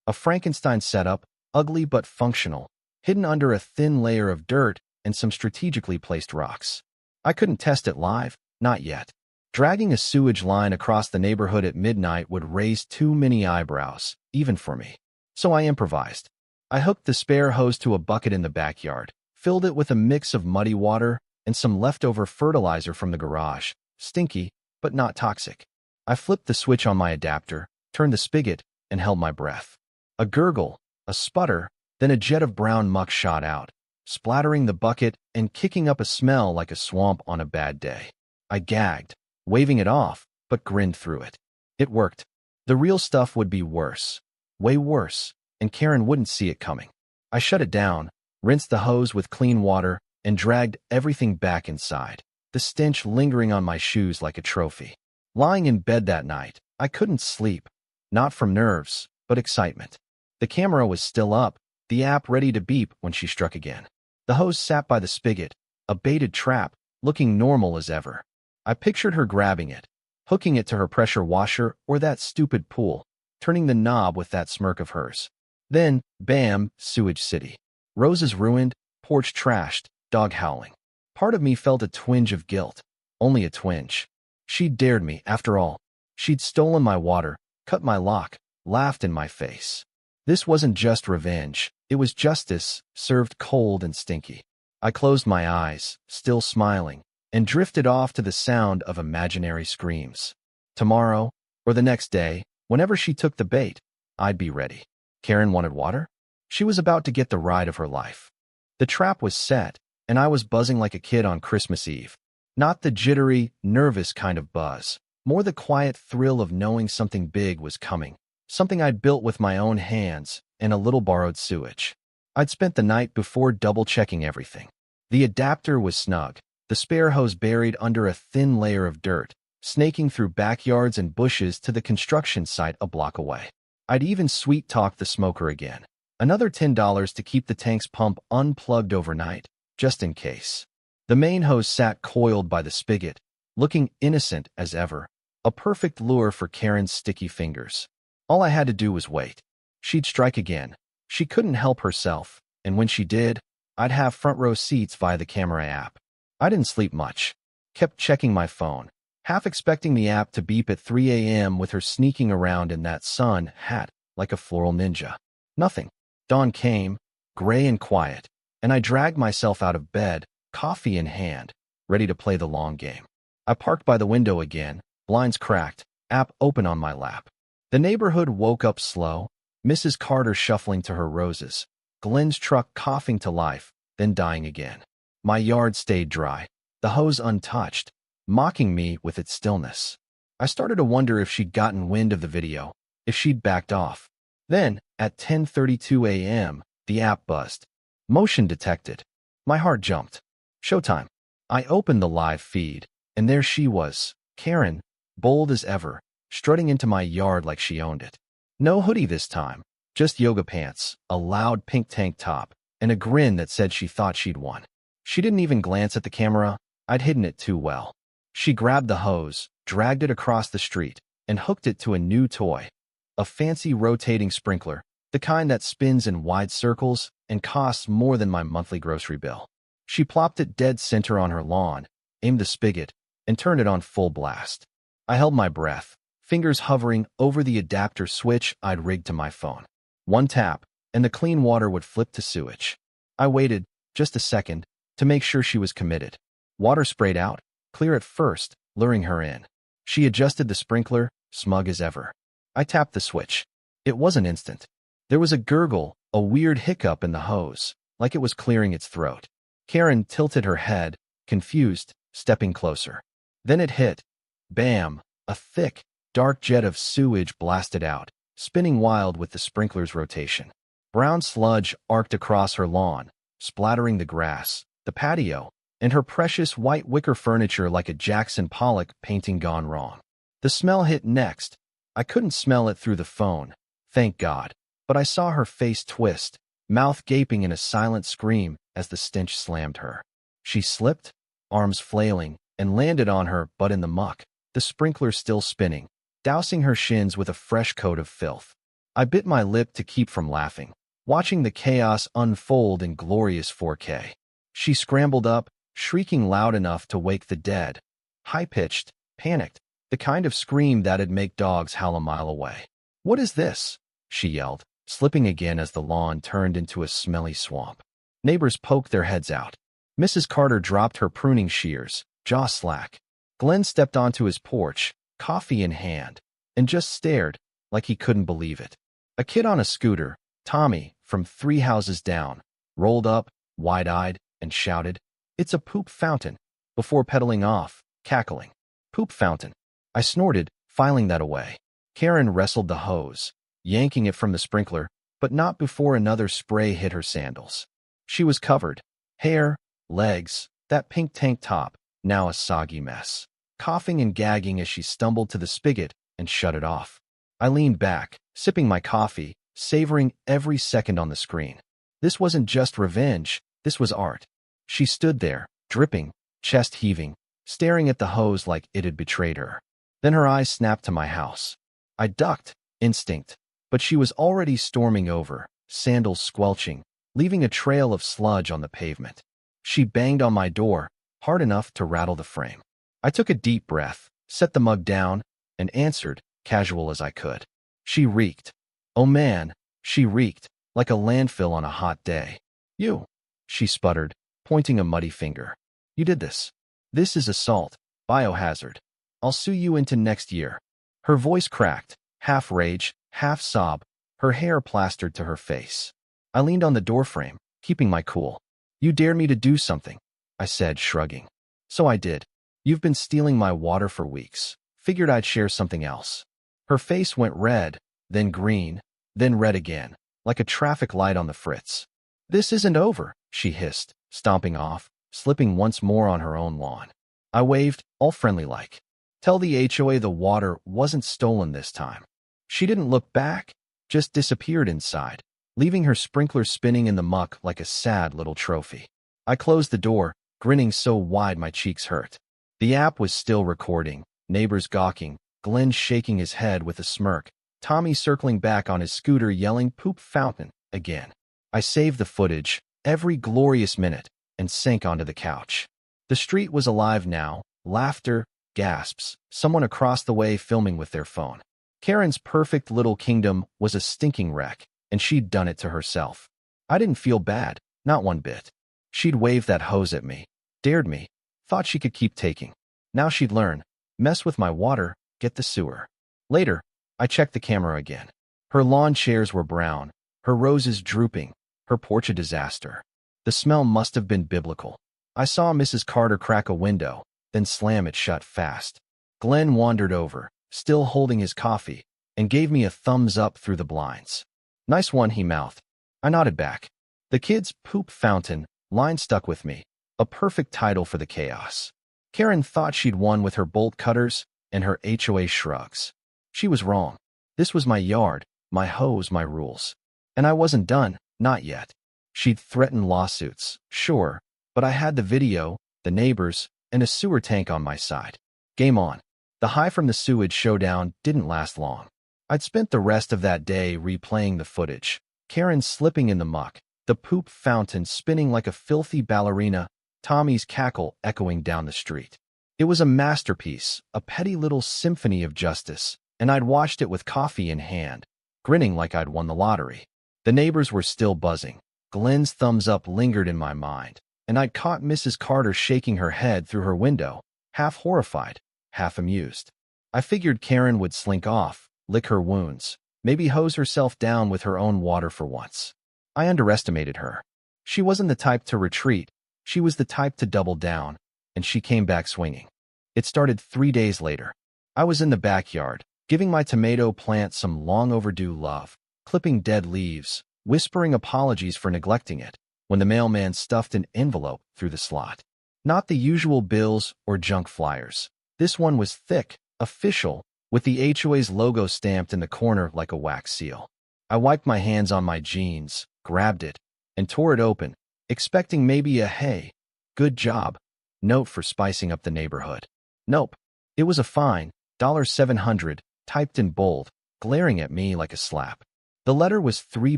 A Frankenstein setup, ugly but functional, hidden under a thin layer of dirt and some strategically placed rocks. I couldn't test it live, not yet. Dragging a sewage line across the neighborhood at midnight would raise too many eyebrows, even for me. So I improvised. I hooked the spare hose to a bucket in the backyard, filled it with a mix of muddy water and some leftover fertilizer from the garage. Stinky, but not toxic. I flipped the switch on my adapter, turned the spigot, and held my breath. A gurgle, a sputter, then a jet of brown muck shot out, splattering the bucket and kicking up a smell like a swamp on a bad day. I gagged, waving it off, but grinned through it. It worked. The real stuff would be worse. Way worse, and Karen wouldn't see it coming. I shut it down, rinsed the hose with clean water, and dragged everything back inside, the stench lingering on my shoes like a trophy. Lying in bed that night, I couldn't sleep. Not from nerves, but excitement. The camera was still up, the app ready to beep when she struck again. The hose sat by the spigot, a baited trap, looking normal as ever. I pictured her grabbing it, hooking it to her pressure washer or that stupid pool, turning the knob with that smirk of hers. Then, bam, sewage city. Roses ruined, porch trashed, dog howling. Part of me felt a twinge of guilt. Only a twinge. She'd dared me, after all. She'd stolen my water, cut my lock, laughed in my face. This wasn't just revenge. It was justice, served cold and stinky. I closed my eyes, still smiling, and drifted off to the sound of imaginary screams. Tomorrow, or the next day, whenever she took the bait, I'd be ready. Karen wanted water? She was about to get the ride of her life. The trap was set, and I was buzzing like a kid on Christmas Eve. Not the jittery, nervous kind of buzz, more the quiet thrill of knowing something big was coming, something I'd built with my own hands and a little borrowed sewage. I'd spent the night before double-checking everything. The adapter was snug, the spare hose buried under a thin layer of dirt, snaking through backyards and bushes to the construction site a block away. I'd even sweet-talked the smoker again. Another $10 to keep the tank's pump unplugged overnight, just in case. The main hose sat coiled by the spigot, looking innocent as ever, a perfect lure for Karen's sticky fingers. All I had to do was wait. She'd strike again. She couldn't help herself, and when she did, I'd have front-row seats via the camera app. I didn't sleep much. Kept checking my phone, half expecting the app to beep at 3 a.m. with her sneaking around in that sun hat like a floral ninja. Nothing. Dawn came, gray and quiet, and I dragged myself out of bed, coffee in hand, ready to play the long game. I parked by the window again, blinds cracked, app open on my lap. The neighborhood woke up slow, Mrs. Carter shuffling to her roses, Glenn's truck coughing to life, then dying again. My yard stayed dry, the hose untouched, mocking me with its stillness. I started to wonder if she'd gotten wind of the video, if she'd backed off. Then, at 10:32 a.m., the app buzzed. Motion detected. My heart jumped. Showtime. I opened the live feed, and there she was, Karen, bold as ever, strutting into my yard like she owned it. No hoodie this time, just yoga pants, a loud pink tank top, and a grin that said she thought she'd won. She didn't even glance at the camera. I'd hidden it too well. She grabbed the hose, dragged it across the street, and hooked it to a new toy. A fancy rotating sprinkler, the kind that spins in wide circles and costs more than my monthly grocery bill. She plopped it dead center on her lawn, aimed the spigot, and turned it on full blast. I held my breath, fingers hovering over the adapter switch I'd rigged to my phone. One tap, and the clean water would flip to sewage. I waited, just a second, to make sure she was committed. Water sprayed out, clear at first, luring her in. She adjusted the sprinkler, smug as ever. I tapped the switch. It wasn't instant. There was a gurgle, a weird hiccup in the hose, like it was clearing its throat. Karen tilted her head, confused, stepping closer. Then it hit. Bam! A thick, dark jet of sewage blasted out, spinning wild with the sprinkler's rotation. Brown sludge arced across her lawn, splattering the grass, the patio, and her precious white wicker furniture like a Jackson Pollock painting gone wrong. The smell hit next. I couldn't smell it through the phone, thank God, but I saw her face twist, mouth gaping in a silent scream as the stench slammed her. She slipped, arms flailing, and landed on her butt in the muck, the sprinkler still spinning, dousing her shins with a fresh coat of filth. I bit my lip to keep from laughing, watching the chaos unfold in glorious 4K. She scrambled up, shrieking loud enough to wake the dead. High-pitched, panicked, the kind of scream that'd make dogs howl a mile away. "What is this?" she yelled, slipping again as the lawn turned into a smelly swamp. Neighbors poked their heads out. Mrs. Carter dropped her pruning shears, jaw slack. Glenn stepped onto his porch, coffee in hand, and just stared like he couldn't believe it. A kid on a scooter, Tommy, from 3 houses down, rolled up, wide-eyed, and shouted, "It's a poop fountain," before pedaling off, cackling. Poop fountain. I snorted, filing that away. Karen wrestled the hose, yanking it from the sprinkler, but not before another spray hit her sandals. She was covered. Hair, legs, that pink tank top, now a soggy mess. Coughing and gagging as she stumbled to the spigot and shut it off. I leaned back, sipping my coffee, savoring every second on the screen. This wasn't just revenge, this was art. She stood there, dripping, chest heaving, staring at the hose like it had betrayed her. Then her eyes snapped to my house. I ducked, instinct, but she was already storming over, sandals squelching, leaving a trail of sludge on the pavement. She banged on my door, hard enough to rattle the frame. I took a deep breath, set the mug down, and answered, casual as I could. She reeked. Oh man, she reeked, like a landfill on a hot day. "You," she sputtered, pointing a muddy finger. "You did this. This is assault, biohazard. I'll sue you into next year." Her voice cracked, half rage, half sob, her hair plastered to her face. I leaned on the doorframe, keeping my cool. "You dared me to do something," I said, shrugging. "So I did. You've been stealing my water for weeks. Figured I'd share something else." Her face went red, then green, then red again, like a traffic light on the fritz. "This isn't over," she hissed, stomping off, slipping once more on her own lawn. I waved, all friendly-like. "Tell the HOA the water wasn't stolen this time." She didn't look back, just disappeared inside, leaving her sprinkler spinning in the muck like a sad little trophy. I closed the door, grinning so wide my cheeks hurt. The app was still recording, neighbors gawking, Glenn shaking his head with a smirk, Tommy circling back on his scooter yelling "poop fountain" again. I saved the footage, every glorious minute, and sank onto the couch. The street was alive now, laughter, gasps, someone across the way filming with their phone. Karen's perfect little kingdom was a stinking wreck, and she'd done it to herself. I didn't feel bad, not one bit. She'd waved that hose at me, dared me, thought she could keep taking. Now she'd learn, mess with my water, get the sewer. Later, I checked the camera again. Her lawn chairs were brown, her roses drooping, her porch a disaster. The smell must have been biblical. I saw Mrs. Carter crack a window, then slam it shut fast. Glenn wandered over, still holding his coffee, and gave me a thumbs up through the blinds. "Nice one," he mouthed. I nodded back. The kid's "poop fountain" line stuck with me, a perfect title for the chaos. Karen thought she'd won with her bolt cutters and her HOA shrugs. She was wrong. This was my yard, my hose, my rules. And I wasn't done, not yet. She'd threatened lawsuits, sure, but I had the video, the neighbors, and a sewer tank on my side. Game on. The high from the sewage showdown didn't last long. I'd spent the rest of that day replaying the footage, Karen slipping in the muck, the poop fountain spinning like a filthy ballerina, Tommy's cackle echoing down the street. It was a masterpiece, a petty little symphony of justice, and I'd watched it with coffee in hand, grinning like I'd won the lottery. The neighbors were still buzzing. Glenn's thumbs up lingered in my mind, and I'd caught Mrs. Carter shaking her head through her window, half horrified, half amused. I figured Karen would slink off, lick her wounds, maybe hose herself down with her own water for once. I underestimated her. She wasn't the type to retreat, she was the type to double down, and she came back swinging. It started 3 days later. I was in the backyard, giving my tomato plant some long overdue love, clipping dead leaves, whispering apologies for neglecting it, when the mailman stuffed an envelope through the slot. Not the usual bills or junk flyers. This one was thick, official, with the HOA's logo stamped in the corner like a wax seal. I wiped my hands on my jeans, grabbed it, and tore it open, expecting maybe a "hey, good job" note for spicing up the neighborhood. Nope. It was a fine, $700, typed in bold, glaring at me like a slap. The letter was 3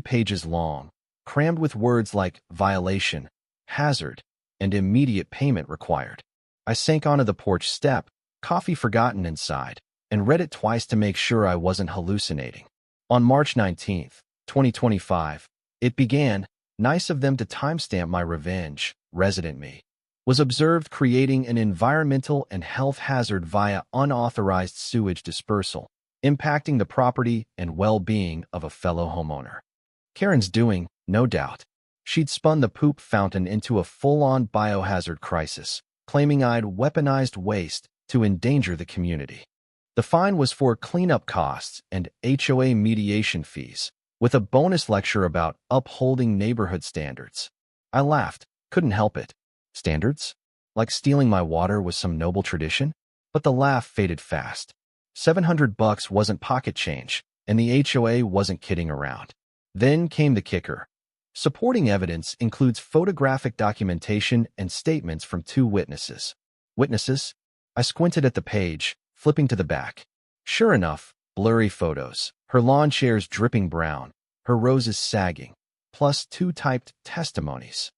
pages long, crammed with words like violation, hazard, and immediate payment required. I sank onto the porch step, coffee forgotten inside, and read it twice to make sure I wasn't hallucinating. On March 19th, 2025, it began, Nice of them to timestamp my revenge. Resident me was observed creating an environmental and health hazard via unauthorized sewage dispersal, impacting the property and well-being of a fellow homeowner. Karen's doing, no doubt. She'd spun the poop fountain into a full-on biohazard crisis, claiming I'd weaponized waste to endanger the community. The fine was for cleanup costs and HOA mediation fees, with a bonus lecture about upholding neighborhood standards. I laughed, couldn't help it. Standards? Like stealing my water was some noble tradition? But the laugh faded fast. $700 wasn't pocket change, and the HOA wasn't kidding around. Then came the kicker. Supporting evidence includes photographic documentation and statements from 2 witnesses. Witnesses? I squinted at the page, flipping to the back. Sure enough, blurry photos, her lawn chairs dripping brown, her roses sagging, plus 2 typed testimonies.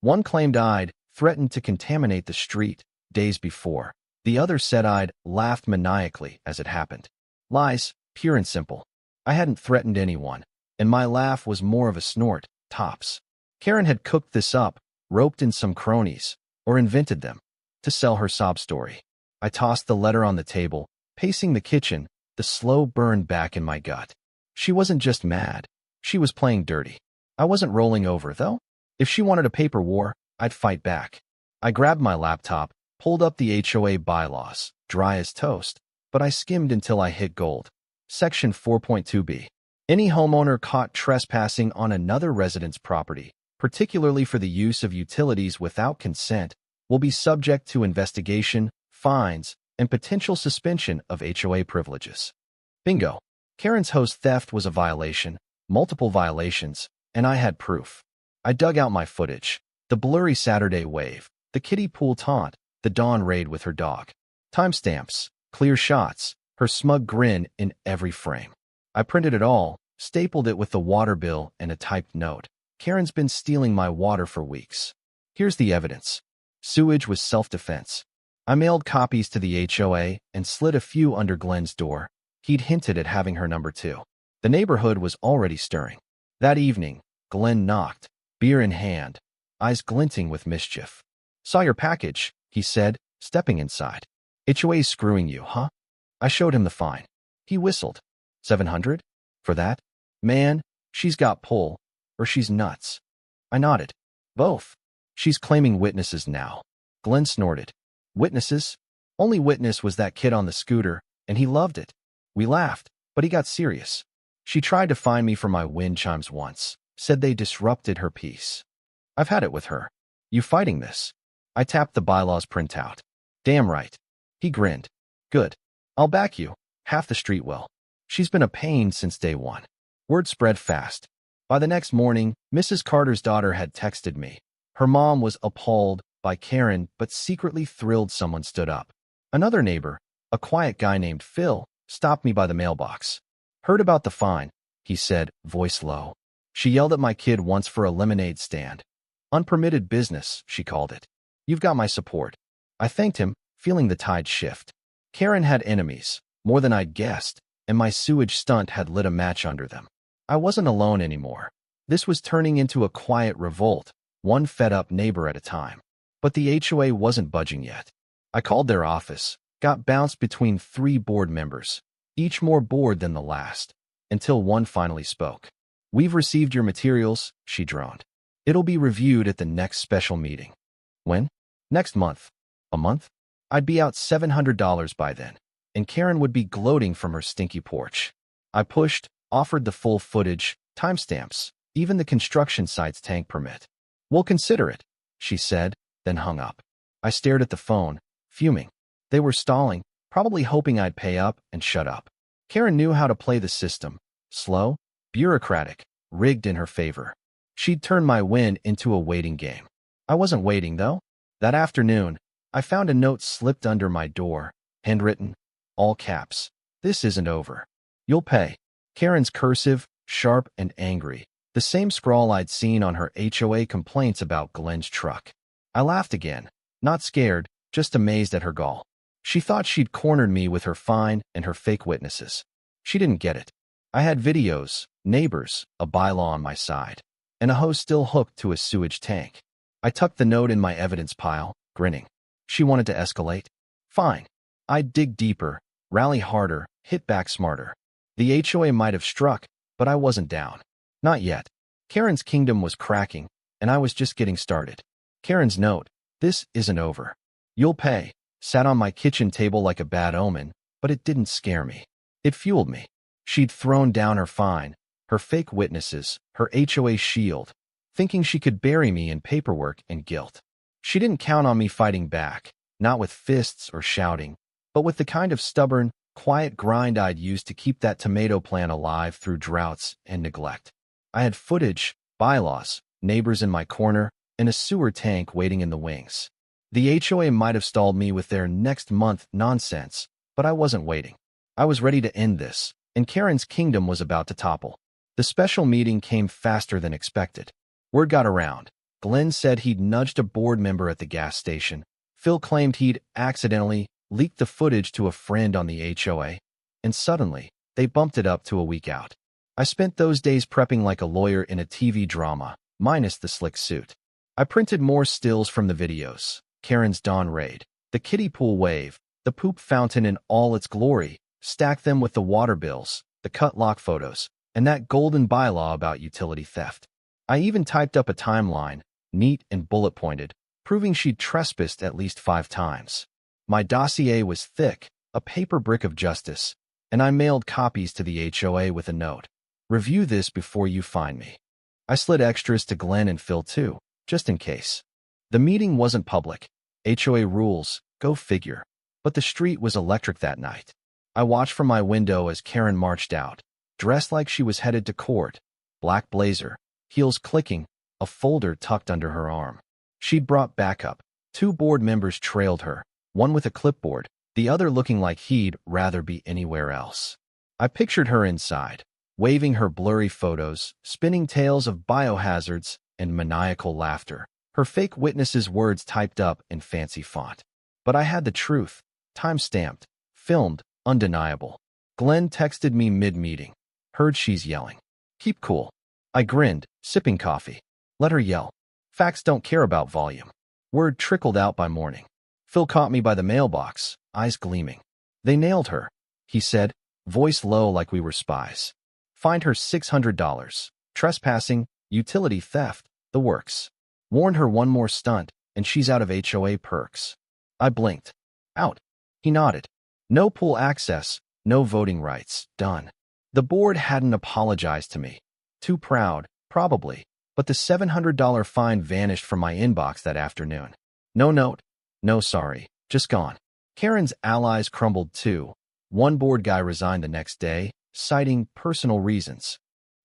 One claimed I'd threatened to contaminate the street days before. The other said I'd laughed maniacally as it happened. Lies, pure and simple. I hadn't threatened anyone, and my laugh was more of a snort, tops. Karen had cooked this up, roped in some cronies, or invented them, to sell her sob story. I tossed the letter on the table, pacing the kitchen, the slow burn back in my gut. She wasn't just mad. She was playing dirty. I wasn't rolling over, though. If she wanted a paper war, I'd fight back. I grabbed my laptop, pulled up the HOA bylaws, dry as toast, but I skimmed until I hit gold. Section 4.2b. Any homeowner caught trespassing on another resident's property, particularly for the use of utilities without consent, will be subject to investigation, fines, and potential suspension of HOA privileges. Bingo. Karen's hose theft was a violation, multiple violations, and I had proof. I dug out my footage. The blurry Saturday wave, the kiddie pool taunt, the dawn raid with her dog. Timestamps, clear shots, her smug grin in every frame. I printed it all, stapled it with the water bill and a typed note. Karen's been stealing my water for weeks. Here's the evidence. Sewage was self-defense. I mailed copies to the HOA and slid a few under Glenn's door. He'd hinted at having her number 2. The neighborhood was already stirring. That evening, Glenn knocked, beer in hand, eyes glinting with mischief. Saw your package, he said, stepping inside. HOA's screwing you, huh? I showed him the fine. He whistled. $700? For that? Man, she's got pull, or she's nuts. I nodded. Both. She's claiming witnesses now. Glenn snorted. Witnesses? Only witness was that kid on the scooter, and he loved it. We laughed, but he got serious. She tried to fine me for my wind chimes once, said they disrupted her peace. I've had it with her. You fighting this? I tapped the bylaws printout. Damn right. He grinned. Good. I'll back you. Half the street will. She's been a pain since day one. Word spread fast. By the next morning, Mrs. Carter's daughter had texted me. Her mom was appalled by Karen, but secretly thrilled someone stood up. Another neighbor, a quiet guy named Phil, stopped me by the mailbox. Heard about the fine, he said, voice low. She yelled at my kid once for a lemonade stand. Unpermitted business, she called it. You've got my support. I thanked him, feeling the tide shift. Karen had enemies, more than I'd guessed, and my sewage stunt had lit a match under them. I wasn't alone anymore. This was turning into a quiet revolt, one fed-up neighbor at a time. But the HOA wasn't budging yet. I called their office, got bounced between 3 board members, each more bored than the last, until one finally spoke. We've received your materials, she droned. It'll be reviewed at the next special meeting. When? Next month. A month? I'd be out $700 by then, and Karen would be gloating from her stinky porch. I pushed, offered the full footage, timestamps, even the construction site's tank permit. We'll consider it, she said, then hung up. I stared at the phone, fuming. They were stalling, probably hoping I'd pay up and shut up. Karen knew how to play the system. Slow, bureaucratic, rigged in her favor. She'd turned my win into a waiting game. I wasn't waiting, though. That afternoon, I found a note slipped under my door, handwritten, all caps. This isn't over. You'll pay. Karen's cursive, sharp and angry, the same scrawl I'd seen on her HOA complaints about Glenn's truck. I laughed again, not scared, just amazed at her gall. She thought she'd cornered me with her fine and her fake witnesses. She didn't get it. I had videos, neighbors, a bylaw on my side. and a hose still hooked to a sewage tank. I tucked the note in my evidence pile, grinning. She wanted to escalate? Fine. I'd dig deeper, rally harder, hit back smarter. The HOA might have struck, but I wasn't down. Not yet. Karen's kingdom was cracking, and I was just getting started. Karen's note, "This isn't over. You'll pay," sat on my kitchen table like a bad omen, but it didn't scare me. It fueled me. She'd thrown down her fine, her fake witnesses, her HOA shield, thinking she could bury me in paperwork and guilt. She didn't count on me fighting back, not with fists or shouting, but with the kind of stubborn, quiet grind I'd used to keep that tomato plant alive through droughts and neglect. I had footage, bylaws, neighbors in my corner, and a sewer tank waiting in the wings. The HOA might have stalled me with their next month nonsense, but I wasn't waiting. I was ready to end this, and Karen's kingdom was about to topple. The special meeting came faster than expected. Word got around. Glenn said he'd nudged a board member at the gas station. Phil claimed he'd accidentally leaked the footage to a friend on the HOA, and suddenly, they bumped it up to a week out. I spent those days prepping like a lawyer in a TV drama, minus the slick suit. I printed more stills from the videos, Karen's dawn raid, the kiddie pool wave, the poop fountain in all its glory, stacked them with the water bills, the cut lock photos, and that golden bylaw about utility theft. I even typed up a timeline, neat and bullet-pointed, proving she'd trespassed at least 5 times. My dossier was thick, a paper brick of justice, and I mailed copies to the HOA with a note. "Review this before you find me." I slid extras to Glenn and Phil too, just in case. The meeting wasn't public. HOA rules, go figure. But the street was electric that night. I watched from my window as Karen marched out, dressed like she was headed to court, black blazer, heels clicking, a folder tucked under her arm. She'd brought backup. 2 board members trailed her, one with a clipboard, the other looking like he'd rather be anywhere else. I pictured her inside, waving her blurry photos, spinning tales of biohazards, and maniacal laughter, her fake witnesses' words typed up in fancy font. But I had the truth, time-stamped, filmed, undeniable. Glenn texted me mid-meeting. "Heard she's yelling. Keep cool." I grinned, sipping coffee. Let her yell. Facts don't care about volume. Word trickled out by morning. Phil caught me by the mailbox, eyes gleaming. "They nailed her," he said, voice low like we were spies. "Fined her $600. Trespassing, utility theft, the works. Warned her one more stunt, and she's out of HOA perks." I blinked. Out. He nodded. No pool access, no voting rights, done. The board hadn't apologized to me. Too proud, probably, but the $700 fine vanished from my inbox that afternoon. No note, no sorry, just gone. Karen's allies crumbled too. One board guy resigned the next day, citing personal reasons.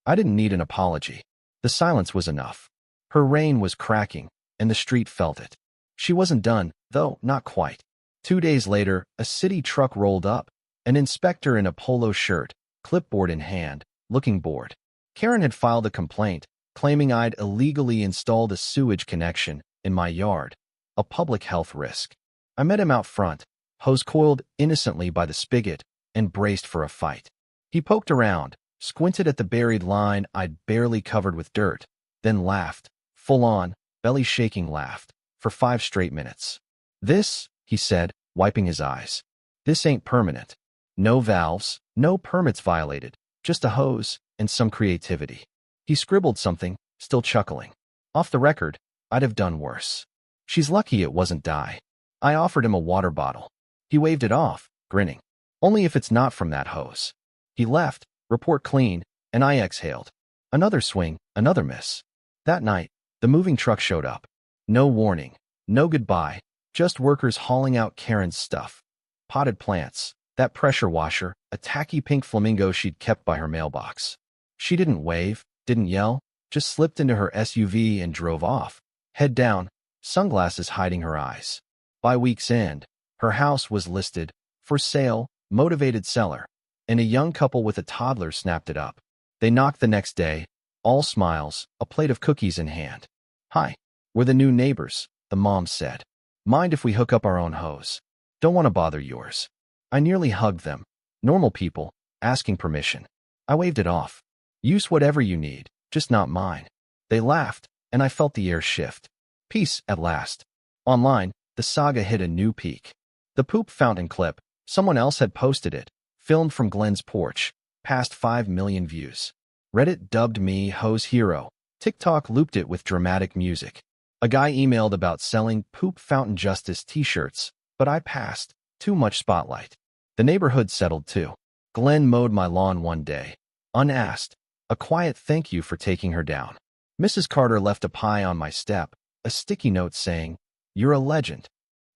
I didn't need an apology. The silence was enough. Her reign was cracking, and the street felt it. She wasn't done, though not quite. 2 days later, a city truck rolled up, an inspector in a polo shirt, clipboard in hand, looking bored. Karen had filed a complaint, claiming I'd illegally installed a sewage connection in my yard, a public health risk. I met him out front, hose coiled innocently by the spigot, and braced for a fight. He poked around, squinted at the buried line I'd barely covered with dirt, then laughed, full-on, belly-shaking laughed, for 5 straight minutes. "This," he said, wiping his eyes, "this ain't permanent. No valves, no permits violated, just a hose and some creativity." He scribbled something, still chuckling. "Off the record, I'd have done worse. She's lucky it wasn't dye." I offered him a water bottle. He waved it off, grinning. "Only if it's not from that hose." He left, report clean, and I exhaled. Another swing, another miss. That night, the moving truck showed up. No warning, no goodbye, just workers hauling out Karen's stuff. Potted plants, that pressure washer, a tacky pink flamingo she'd kept by her mailbox. She didn't wave, didn't yell, just slipped into her SUV and drove off, head down, sunglasses hiding her eyes. By week's end, her house was listed, for sale, motivated seller, and a young couple with a toddler snapped it up. They knocked the next day, all smiles, a plate of cookies in hand. "Hi, we're the new neighbors," the mom said. "Mind if we hook up our own hose? Don't want to bother yours." I nearly hugged them. Normal people, asking permission. I waved it off. "Use whatever you need, just not mine." They laughed, and I felt the air shift. Peace, at last. Online, the saga hit a new peak. The poop fountain clip, someone else had posted it, filmed from Glenn's porch, passed 5 million views. Reddit dubbed me Ho's hero. TikTok looped it with dramatic music. A guy emailed about selling poop fountain justice t-shirts, but I passed. Too much spotlight. The neighborhood settled too. Glenn mowed my lawn one day. Unasked. A quiet thank you for taking her down. Mrs. Carter left a pie on my step, a sticky note saying, "You're a legend."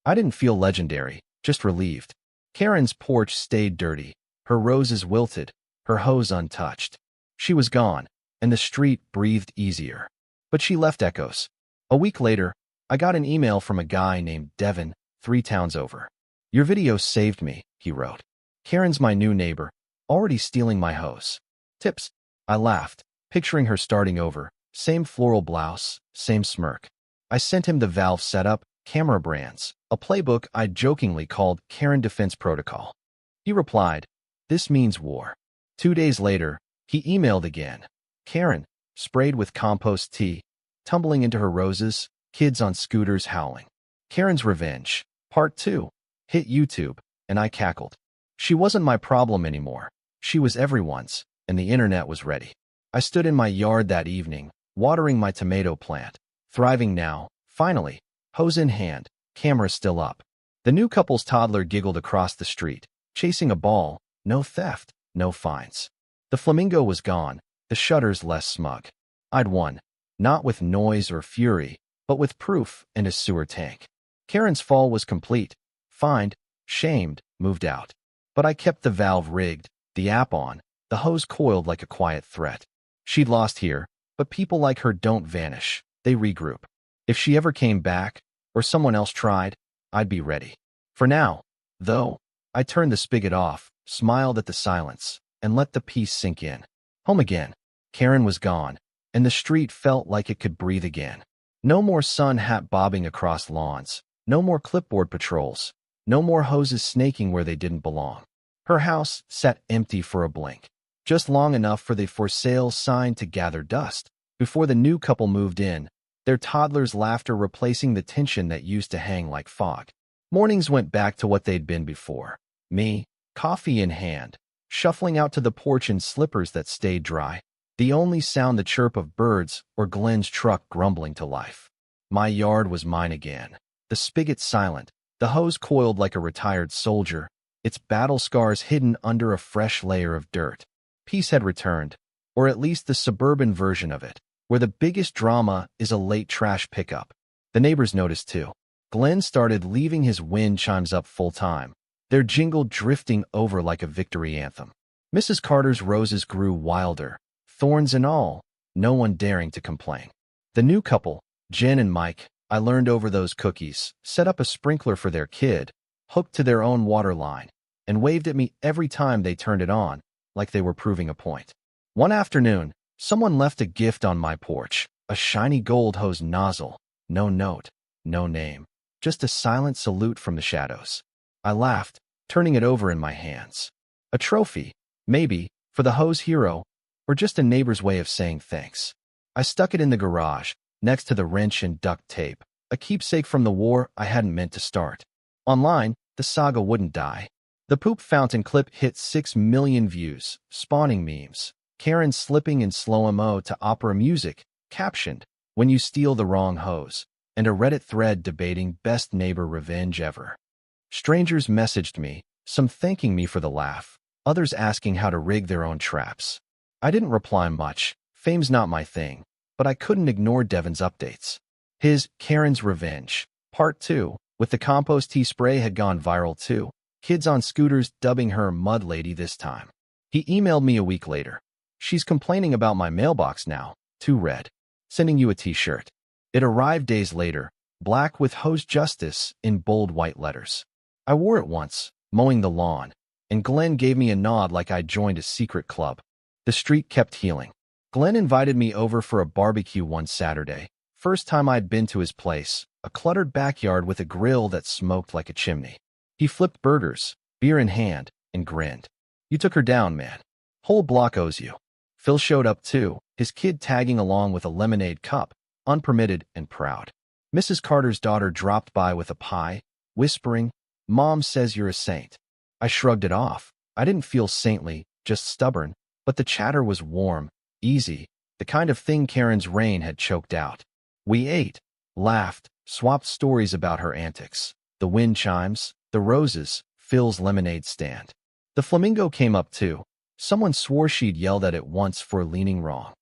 I didn't feel legendary, just relieved. Karen's porch stayed dirty, her roses wilted, her hose untouched. She was gone, and the street breathed easier. But she left echoes. A week later, I got an email from a guy named Devin, 3 towns over. "Your video saved me," he wrote. "Karen's my new neighbor, already stealing my hose. Tips." I laughed, picturing her starting over. Same floral blouse, same smirk. I sent him the valve setup, camera brands, a playbook I'd jokingly called Karen Defense Protocol. He replied, "This means war." 2 days later, he emailed again. Karen, sprayed with compost tea, tumbling into her roses, kids on scooters howling. Karen's Revenge, Part 2, hit YouTube, and I cackled. She wasn't my problem anymore. She was everyone's, and the internet was ready. I stood in my yard that evening, watering my tomato plant, thriving now, finally, hose in hand, camera still up. The new couple's toddler giggled across the street, chasing a ball, no theft, no fines. The flamingo was gone, the shutters less smug. I'd won, not with noise or fury, but with proof and a sewer tank. Karen's fall was complete, fined, shamed, moved out. But I kept the valve rigged, the app on, the hose coiled like a quiet threat. She'd lost here, but people like her don't vanish, they regroup. If she ever came back, or someone else tried, I'd be ready. For now, though, I turned the spigot off, smiled at the silence, and let the peace sink in. Home again. Karen was gone, and the street felt like it could breathe again. No more sun hat bobbing across lawns, no more clipboard patrols, no more hoses snaking where they didn't belong. Her house sat empty for a blink, just long enough for the "for sale" sign to gather dust. Before the new couple moved in, their toddler's laughter replacing the tension that used to hang like fog. Mornings went back to what they'd been before. Me, coffee in hand, shuffling out to the porch in slippers that stayed dry. The only sound the chirp of birds or Glenn's truck grumbling to life. My yard was mine again. The spigot silent, the hose coiled like a retired soldier, its battle scars hidden under a fresh layer of dirt. Peace had returned, or at least the suburban version of it, where the biggest drama is a late trash pickup. The neighbors noticed too. Glenn started leaving his wind chimes up full time, their jingle drifting over like a victory anthem. Mrs. Carter's roses grew wilder, thorns and all, no one daring to complain. The new couple, Jen and Mike, I learned over those cookies, set up a sprinkler for their kid, hooked to their own water line, and waved at me every time they turned it on, like they were proving a point. One afternoon, someone left a gift on my porch, a shiny gold hose nozzle, no note, no name, just a silent salute from the shadows. I laughed, turning it over in my hands. A trophy, maybe, for the hose hero, or just a neighbor's way of saying thanks. I stuck it in the garage, next to the wrench and duct tape, a keepsake from the war I hadn't meant to start. Online, the saga wouldn't die. The poop fountain clip hit 6 million views, spawning memes. Karen slipping in slow-mo to opera music, captioned, "When you steal the wrong hose," and a Reddit thread debating best neighbor revenge ever. Strangers messaged me, some thanking me for the laugh, others asking how to rig their own traps. I didn't reply much, fame's not my thing, but I couldn't ignore Devin's updates. His Karen's Revenge, Part 2, with the compost tea spray had gone viral too, kids on scooters dubbing her Mud Lady this time. He emailed me a week later. "She's complaining about my mailbox now, too red. Sending you a t-shirt." It arrived days later, black with "Hose Justice" in bold white letters. I wore it once, mowing the lawn, and Glenn gave me a nod like I'd joined a secret club. The street kept healing. Glenn invited me over for a barbecue one Saturday, first time I'd been to his place, a cluttered backyard with a grill that smoked like a chimney. He flipped burgers, beer in hand, and grinned. "You took her down, man. Whole block owes you." Phil showed up too, his kid tagging along with a lemonade cup, unpermitted and proud. Mrs. Carter's daughter dropped by with a pie, whispering, "Mom says you're a saint." I shrugged it off. I didn't feel saintly, just stubborn, but the chatter was warm, easy, the kind of thing Karen's rain had choked out. We ate, laughed, swapped stories about her antics. The wind chimes, the roses, Phil's lemonade stand. The flamingo came up too. Someone swore she'd yelled at it once for leaning wrong.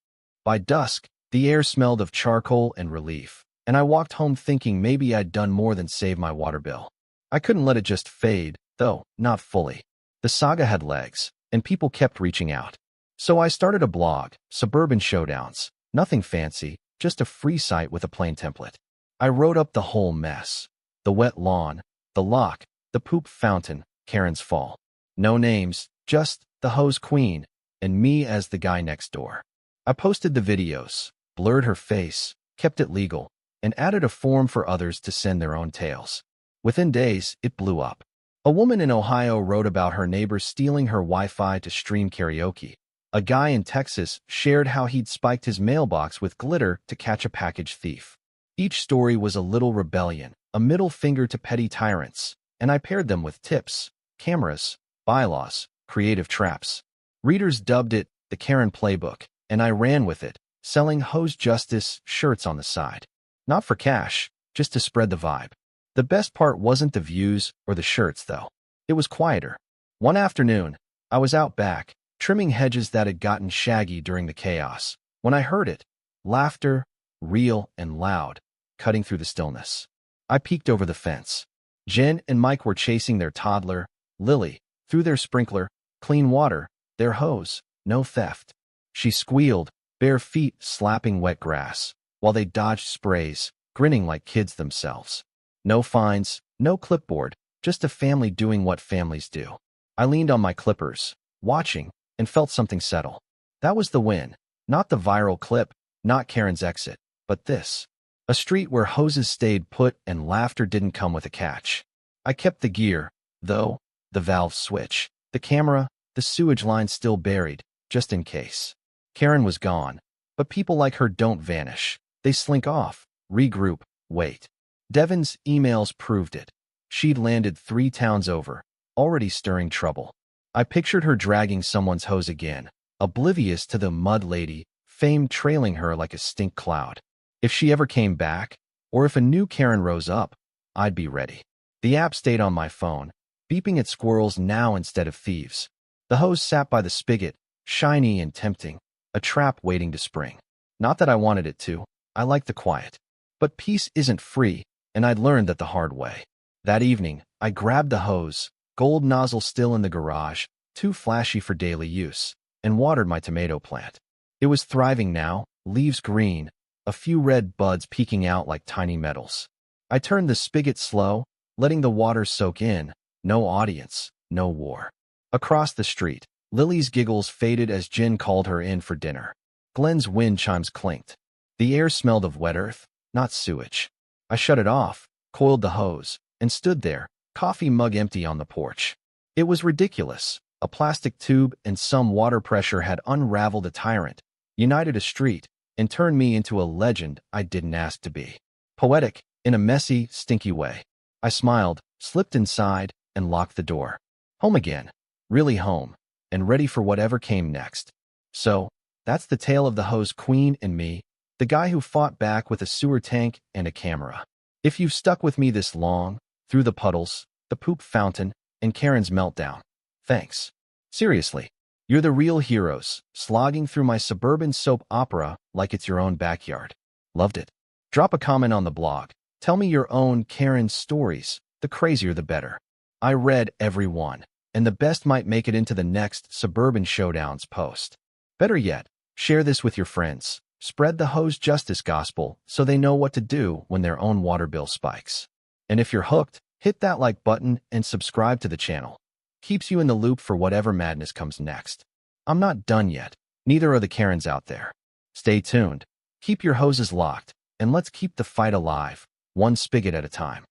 By dusk, the air smelled of charcoal and relief, and I walked home thinking maybe I'd done more than save my water bill. I couldn't let it just fade, though, not fully. The saga had legs, and people kept reaching out. So I started a blog, Suburban Showdowns. Nothing fancy, just a free site with a plain template. I wrote up the whole mess. The wet lawn, the lock, the poop fountain, Karen's fall. No names, just the hose queen, and me as the guy next door. I posted the videos, blurred her face, kept it legal, and added a form for others to send their own tales. Within days, it blew up. A woman in Ohio wrote about her neighbor stealing her Wi-Fi to stream karaoke. A guy in Texas shared how he'd spiked his mailbox with glitter to catch a package thief. Each story was a little rebellion, a middle finger to petty tyrants, and I paired them with tips, cameras, bylaws, creative traps. Readers dubbed it the Karen Playbook, and I ran with it, selling Hose Justice shirts on the side. Not for cash, just to spread the vibe. The best part wasn't the views or the shirts, though. It was quieter. One afternoon, I was out back, trimming hedges that had gotten shaggy during the chaos, when I heard it. Laughter, real and loud, cutting through the stillness. I peeked over the fence. Jen and Mike were chasing their toddler, Lily, through their sprinkler, clean water, their hose, no theft. She squealed, bare feet slapping wet grass, while they dodged sprays, grinning like kids themselves. No fines, no clipboard, just a family doing what families do. I leaned on my clippers, watching, and felt something settle. That was the win. Not the viral clip, not Karen's exit, but this. A street where hoses stayed put and laughter didn't come with a catch. I kept the gear, though, the valve switch, the camera, the sewage line still buried, just in case. Karen was gone, but people like her don't vanish. They slink off, regroup, wait. Devin's emails proved it. She'd landed 3 towns over, already stirring trouble. I pictured her dragging someone's hose again, oblivious to the mud lady, fame trailing her like a stink cloud. If she ever came back, or if a new Karen rose up, I'd be ready. The app stayed on my phone, beeping at squirrels now instead of thieves. The hose sat by the spigot, shiny and tempting, a trap waiting to spring. Not that I wanted it to, I liked the quiet. But peace isn't free, and I'd learned that the hard way. That evening, I grabbed the hose, gold nozzle still in the garage, too flashy for daily use, and watered my tomato plant. It was thriving now, leaves green, a few red buds peeking out like tiny medals. I turned the spigot slow, letting the water soak in, no audience, no war. Across the street, Lily's giggles faded as Jen called her in for dinner. Glenn's wind chimes clinked. The air smelled of wet earth, not sewage. I shut it off, coiled the hose, and stood there, coffee mug empty on the porch. It was ridiculous. A plastic tube and some water pressure had unraveled a tyrant, united a street, and turned me into a legend I didn't ask to be. Poetic, in a messy, stinky way. I smiled, slipped inside, and locked the door. Home again. Really home, and ready for whatever came next. So, that's the tale of the hose queen and me, the guy who fought back with a sewer tank and a camera. If you've stuck with me this long, through the puddles, the poop fountain, and Karen's meltdown, thanks. Seriously, you're the real heroes, slogging through my suburban soap opera like it's your own backyard. Loved it. Drop a comment on the blog. Tell me your own Karen stories, the crazier the better. I read every one, and the best might make it into the next Suburban Showdowns post. Better yet, share this with your friends. Spread the hose justice gospel so they know what to do when their own water bill spikes. And if you're hooked, hit that like button and subscribe to the channel. Keeps you in the loop for whatever madness comes next. I'm not done yet. Neither are the Karens out there. Stay tuned. Keep your hoses locked, and let's keep the fight alive, one spigot at a time.